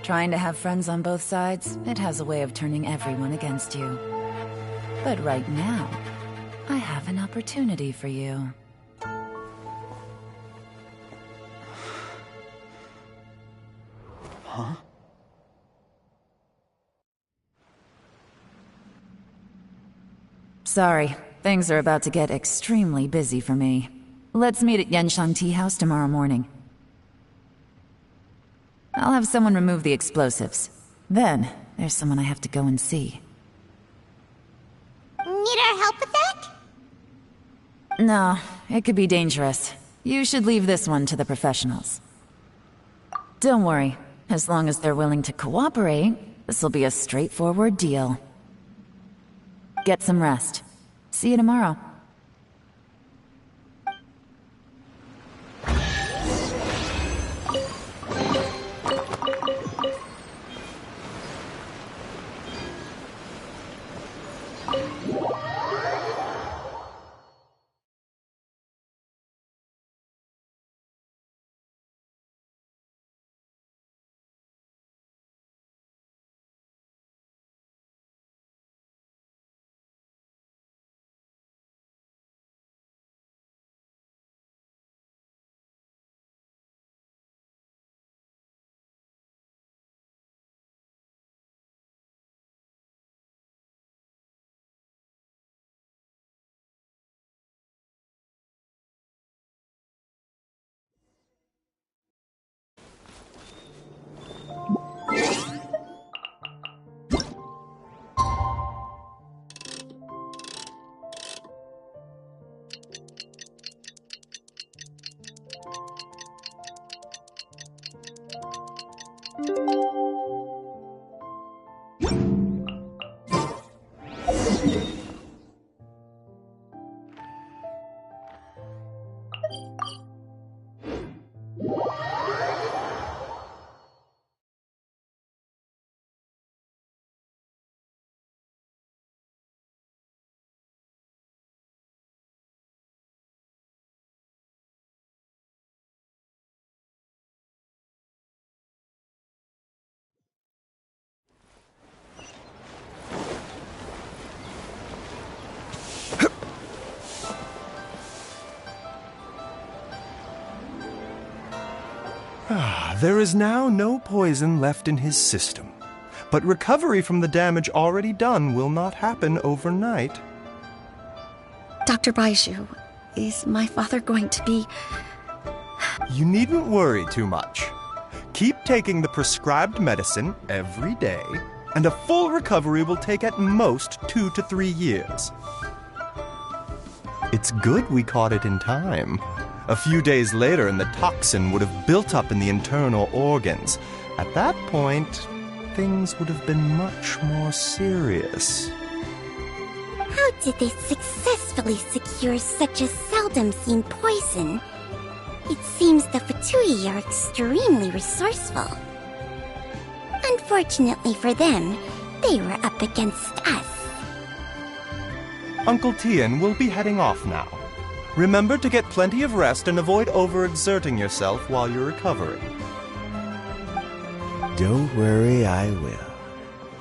Trying to have friends on both sides, it has a way of turning everyone against you. But right now, I have an opportunity for you. Huh? Sorry, things are about to get extremely busy for me. Let's meet at Yenshang Tea House tomorrow morning. I'll have someone remove the explosives. Then, there's someone I have to go and see. Need our help with that? No, it could be dangerous. You should leave this one to the professionals. Don't worry. As long as they're willing to cooperate, this'll be a straightforward deal. Get some rest. See you tomorrow. There is now no poison left in his system, but recovery from the damage already done will not happen overnight. Dr. Baishu, is my father going to be... You needn't worry too much. Keep taking the prescribed medicine every day, and a full recovery will take at most 2 to 3 years. It's good we caught it in time. A few days later, and the toxin would have built up in the internal organs. At that point, things would have been much more serious. How did they successfully secure such a seldom-seen poison? It seems the Fatui are extremely resourceful. Unfortunately for them, they were up against us. Uncle Tian will be heading off now. Remember to get plenty of rest and avoid overexerting yourself while you're recovering. Don't worry, I will.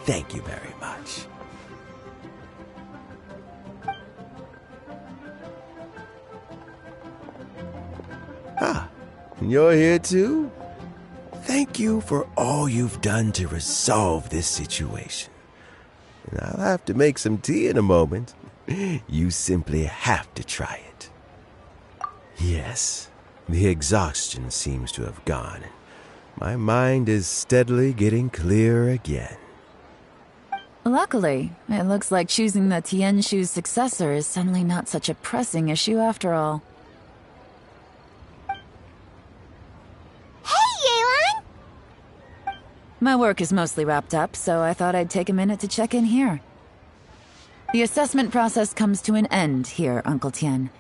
Thank you very much. Ah, you're here too? Thank you for all you've done to resolve this situation. And I'll have to make some tea in a moment. You simply have to try it. Yes, the exhaustion seems to have gone. My mind is steadily getting clearer again. Luckily, it looks like choosing the Tianshu's successor is suddenly not such a pressing issue after all. Hey, Yelan! My work is mostly wrapped up, so I thought I'd take a minute to check in here. The assessment process comes to an end here, Uncle Tian.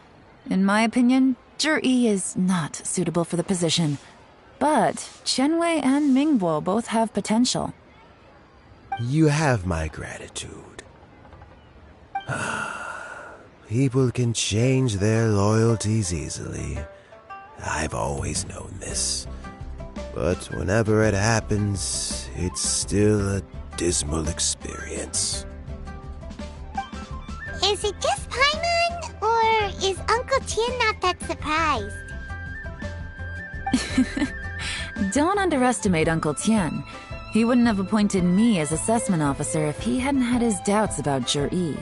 In my opinion, Zhi is not suitable for the position, but Qianwei and Mingbo both have potential. You have my gratitude. People can change their loyalties easily. I've always known this. But whenever it happens, it's still a dismal experience. Is it just Paimon, or is Uncle Tian not that surprised? Don't underestimate Uncle Tian. He wouldn't have appointed me as assessment officer if he hadn't had his doubts about Zhi.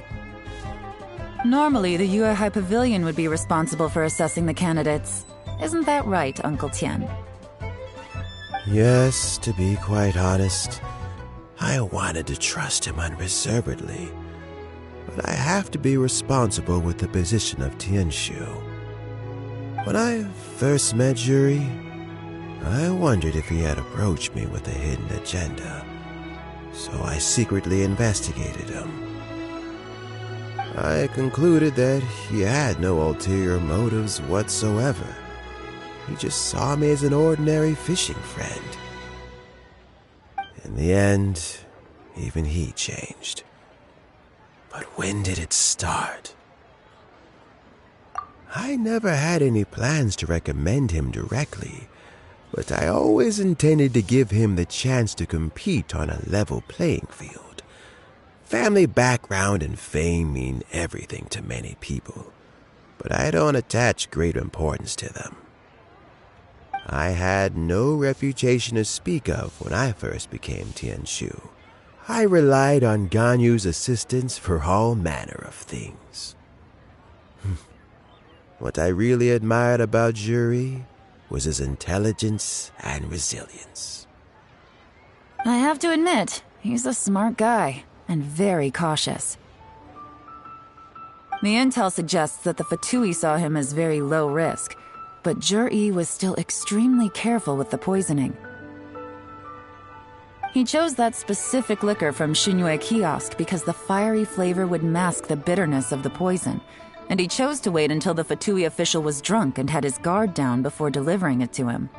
Normally, the Yuehai Pavilion would be responsible for assessing the candidates. Isn't that right, Uncle Tian? Yes, to be quite honest, I wanted to trust him unreservedly. But I have to be responsible with the position of Tianshu. When I first met Zhi, I wondered if he had approached me with a hidden agenda, so I secretly investigated him. I concluded that he had no ulterior motives whatsoever. He just saw me as an ordinary fishing friend. In the end, even he changed. But when did it start? I never had any plans to recommend him directly, but I always intended to give him the chance to compete on a level playing field. Family background and fame mean everything to many people, but I don't attach great importance to them. I had no reputation to speak of when I first became Tianshu. I relied on Ganyu's assistance for all manner of things. What I really admired about Zhi was his intelligence and resilience. I have to admit, he's a smart guy, and very cautious. The intel suggests that the Fatui saw him as very low risk, but Zhi was still extremely careful with the poisoning. He chose that specific liquor from Xinyue Kiosk because the fiery flavor would mask the bitterness of the poison, and he chose to wait until the Fatui official was drunk and had his guard down before delivering it to him.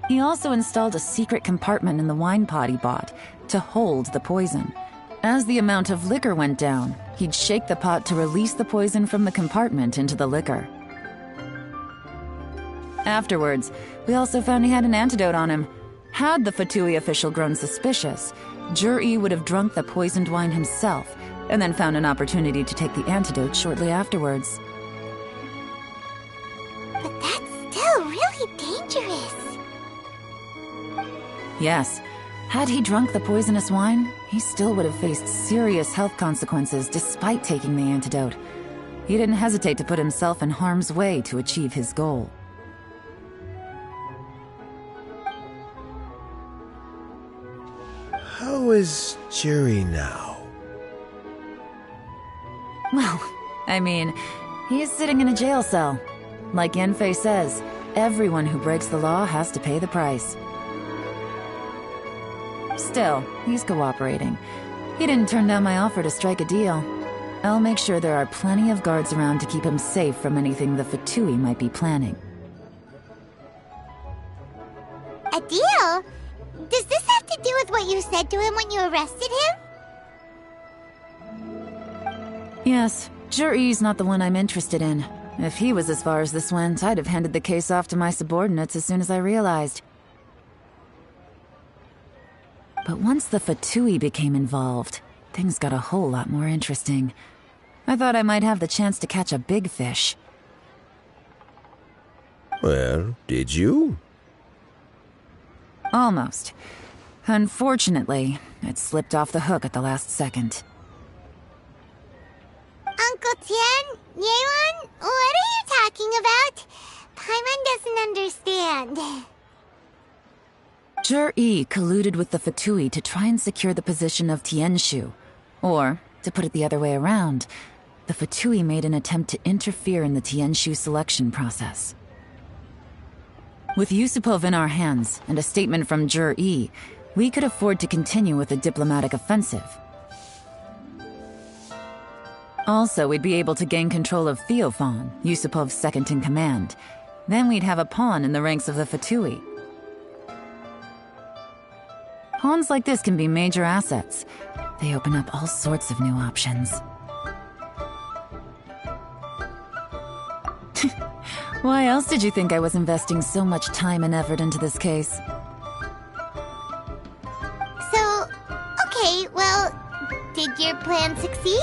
He also installed a secret compartment in the wine pot he bought to hold the poison. As the amount of liquor went down, he'd shake the pot to release the poison from the compartment into the liquor. Afterwards, we also found he had an antidote on him. Had the Fatui official grown suspicious, Zhi would have drunk the poisoned wine himself, and then found an opportunity to take the antidote shortly afterwards. But that's still really dangerous. Yes, had he drunk the poisonous wine, he still would have faced serious health consequences despite taking the antidote. He didn't hesitate to put himself in harm's way to achieve his goal. How is Zhi now? Well, I mean, he's sitting in a jail cell. Like Yanfei says, everyone who breaks the law has to pay the price. Still, he's cooperating. He didn't turn down my offer to strike a deal. I'll make sure there are plenty of guards around to keep him safe from anything the Fatui might be planning. A deal? Does this have to do with what you said to him when you arrested him? Yes, Juri's not the one I'm interested in. If he was as far as this went, I'd have handed the case off to my subordinates as soon as I realized. But once the Fatui became involved, things got a whole lot more interesting. I thought I might have the chance to catch a big fish. Well, did you? Almost. Unfortunately, it slipped off the hook at the last second. Uncle Tian, Yelan, what are you talking about? Paimon doesn't understand. Jur-E colluded with the Fatui to try and secure the position of Tianshu. Or, to put it the other way around, the Fatui made an attempt to interfere in the Tianshu selection process. With Yusupov in our hands and a statement from Jur-E, we could afford to continue with a diplomatic offensive. Also, we'd be able to gain control of Theophan, Yusupov's second-in-command. Then we'd have a pawn in the ranks of the Fatui. Pawns like this can be major assets. They open up all sorts of new options. Why else did you think I was investing so much time and effort into this case? So, okay, well, did your plan succeed?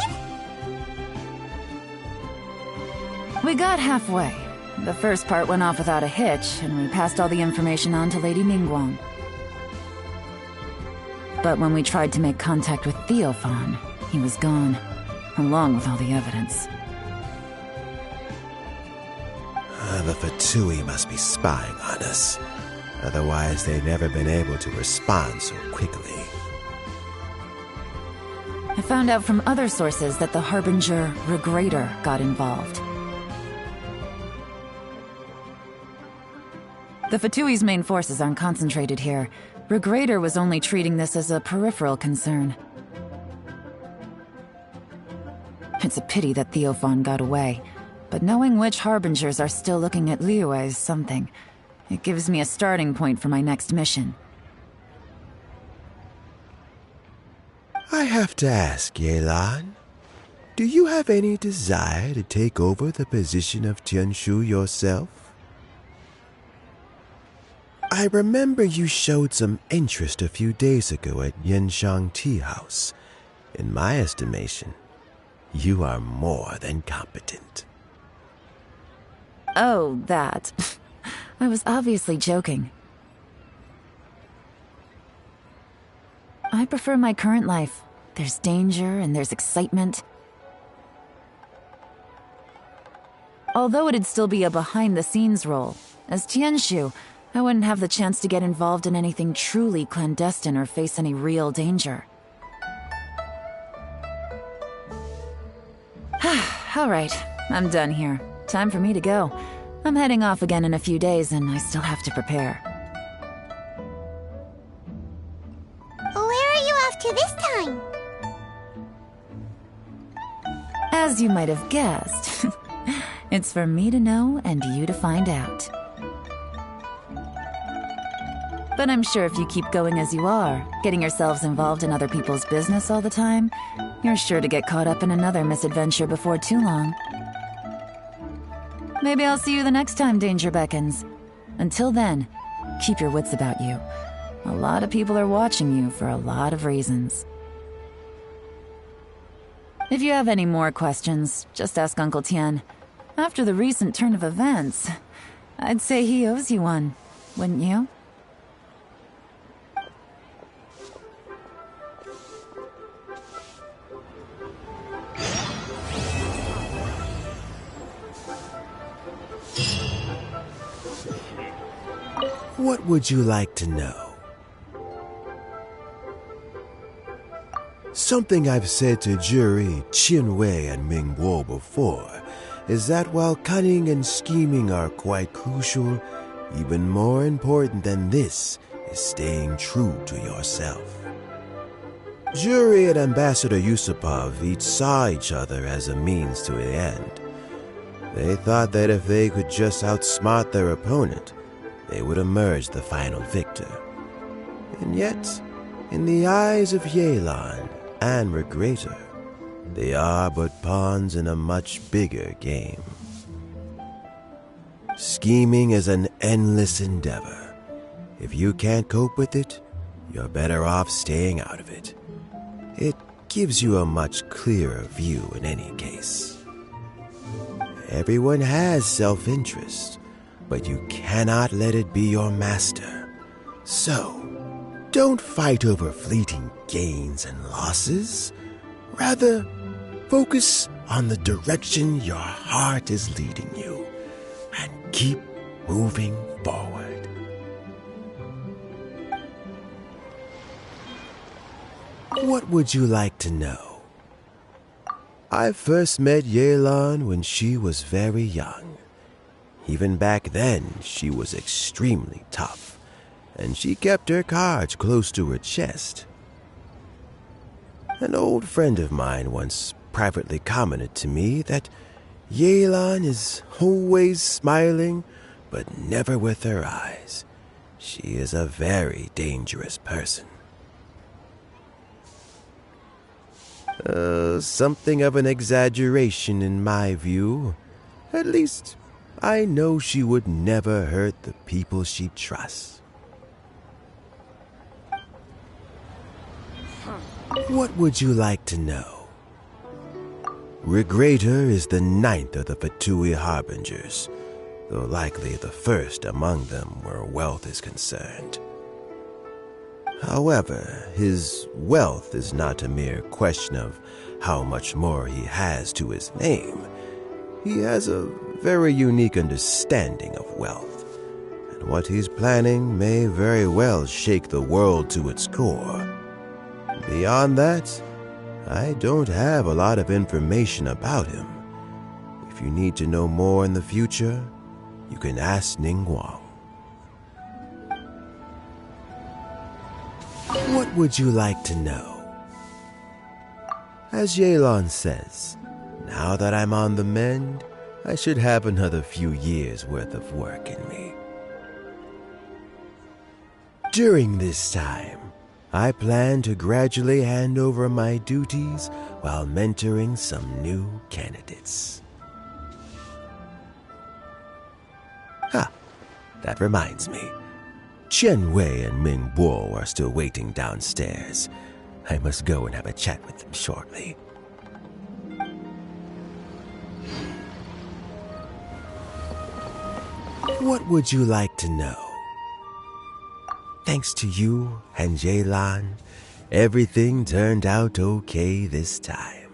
We got halfway. The first part went off without a hitch, and we passed all the information on to Lady Ningguang. But when we tried to make contact with Theophan, he was gone, along with all the evidence. The Fatui must be spying on us. Otherwise, they'd never been able to respond so quickly. I found out from other sources that the Harbinger Regrator got involved. The Fatui's main forces aren't concentrated here. Regrator was only treating this as a peripheral concern. It's a pity that Theophan got away, but knowing which Harbingers are still looking at Liyue is something. It gives me a starting point for my next mission. I have to ask, Yelan, do you have any desire to take over the position of Tianshu yourself? I remember you showed some interest a few days ago at Yenshang Tea House. In my estimation, you are more than competent. Oh, that. I was obviously joking. I prefer my current life. There's danger and there's excitement. Although it'd still be a behind-the-scenes role, as Tianshu, I wouldn't have the chance to get involved in anything truly clandestine or face any real danger. All right, I'm done here. Time for me to go. I'm heading off again in a few days, and I still have to prepare. Where are you off to this time? As you might have guessed, it's for me to know and you to find out. But I'm sure if you keep going as you are, getting yourselves involved in other people's business all the time, you're sure to get caught up in another misadventure before too long. Maybe I'll see you the next time danger beckons. Until then, keep your wits about you. A lot of people are watching you for a lot of reasons. If you have any more questions, just ask Uncle Tian. After the recent turn of events, I'd say he owes you one, wouldn't you? What would you like to know? Something I've said to Juri, Qinwei, and Mingguo before is that while cunning and scheming are quite crucial, even more important than this is staying true to yourself. Jury and Ambassador Yusupov each saw each other as a means to an end. They thought that if they could just outsmart their opponent, they would emerge the final victor. And yet, in the eyes of Yelan and Regrator, they are but pawns in a much bigger game. Scheming is an endless endeavor. If you can't cope with it, you're better off staying out of it. It gives you a much clearer view in any case. Everyone has self-interest, but you cannot let it be your master. So, don't fight over fleeting gains and losses. Rather, focus on the direction your heart is leading you, and keep moving forward. What would you like to know? I first met Yelan when she was very young. Even back then, she was extremely tough, and she kept her cards close to her chest. An old friend of mine once privately commented to me that Yelan is always smiling, but never with her eyes. She is a very dangerous person. Something of an exaggeration in my view. At least, I know she would never hurt the people she trusts. What would you like to know? Regrator is the 9th of the Fatui Harbingers, though likely the first among them where wealth is concerned. However, his wealth is not a mere question of how much more he has to his name. He has a very unique understanding of wealth, and what he's planning may very well shake the world to its core. Beyond that, I don't have a lot of information about him. If you need to know more in the future, you can ask Ningguang. What would you like to know? As Yelan says, now that I'm on the mend, I should have another few years' worth of work in me. During this time, I plan to gradually hand over my duties while mentoring some new candidates. That reminds me. Chen Wei and Ming Bo are still waiting downstairs. I must go and have a chat with them shortly. What would you like to know? Thanks to you and Yelan, everything turned out okay this time.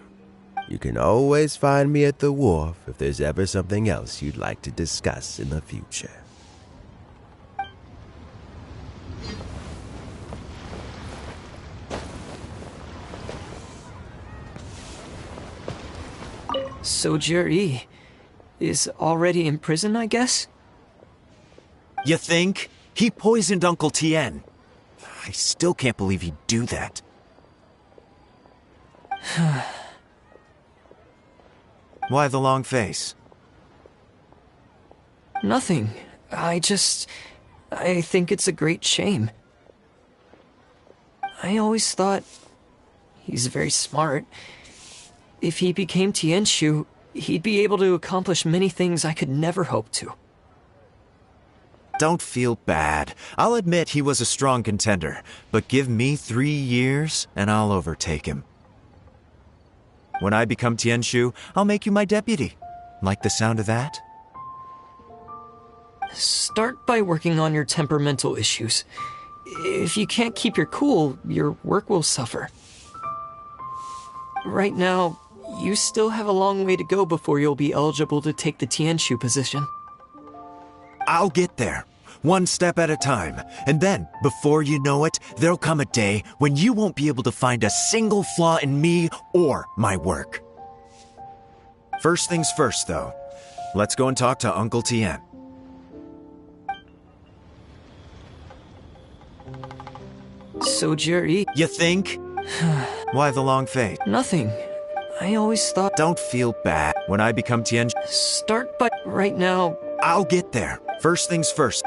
You can always find me at the wharf if there's ever something else you'd like to discuss in the future. So Jerry is already in prison, I guess? You think? He poisoned Uncle Tien. I still can't believe he'd do that. Why the long face? Nothing. I think it's a great shame. I always thought he's very smart. If he became Tianshu, he'd be able to accomplish many things I could never hope to. Don't feel bad. I'll admit he was a strong contender, but give me 3 years and I'll overtake him. When I become Tianshu, I'll make you my deputy. Like the sound of that? Start by working on your temperamental issues. If you can't keep your cool, your work will suffer. Right now, you still have a long way to go before you'll be eligible to take the Tianshu position. I'll get there, one step at a time. And then, before you know it, there'll come a day when you won't be able to find a single flaw in me or my work. First things first, though. Let's go and talk to Uncle Tien. So, Jerry... You think? Why the long fade? Nothing. I always thought... Don't feel bad. When I become Tianzhu... Start by right now. I'll get there. First things first.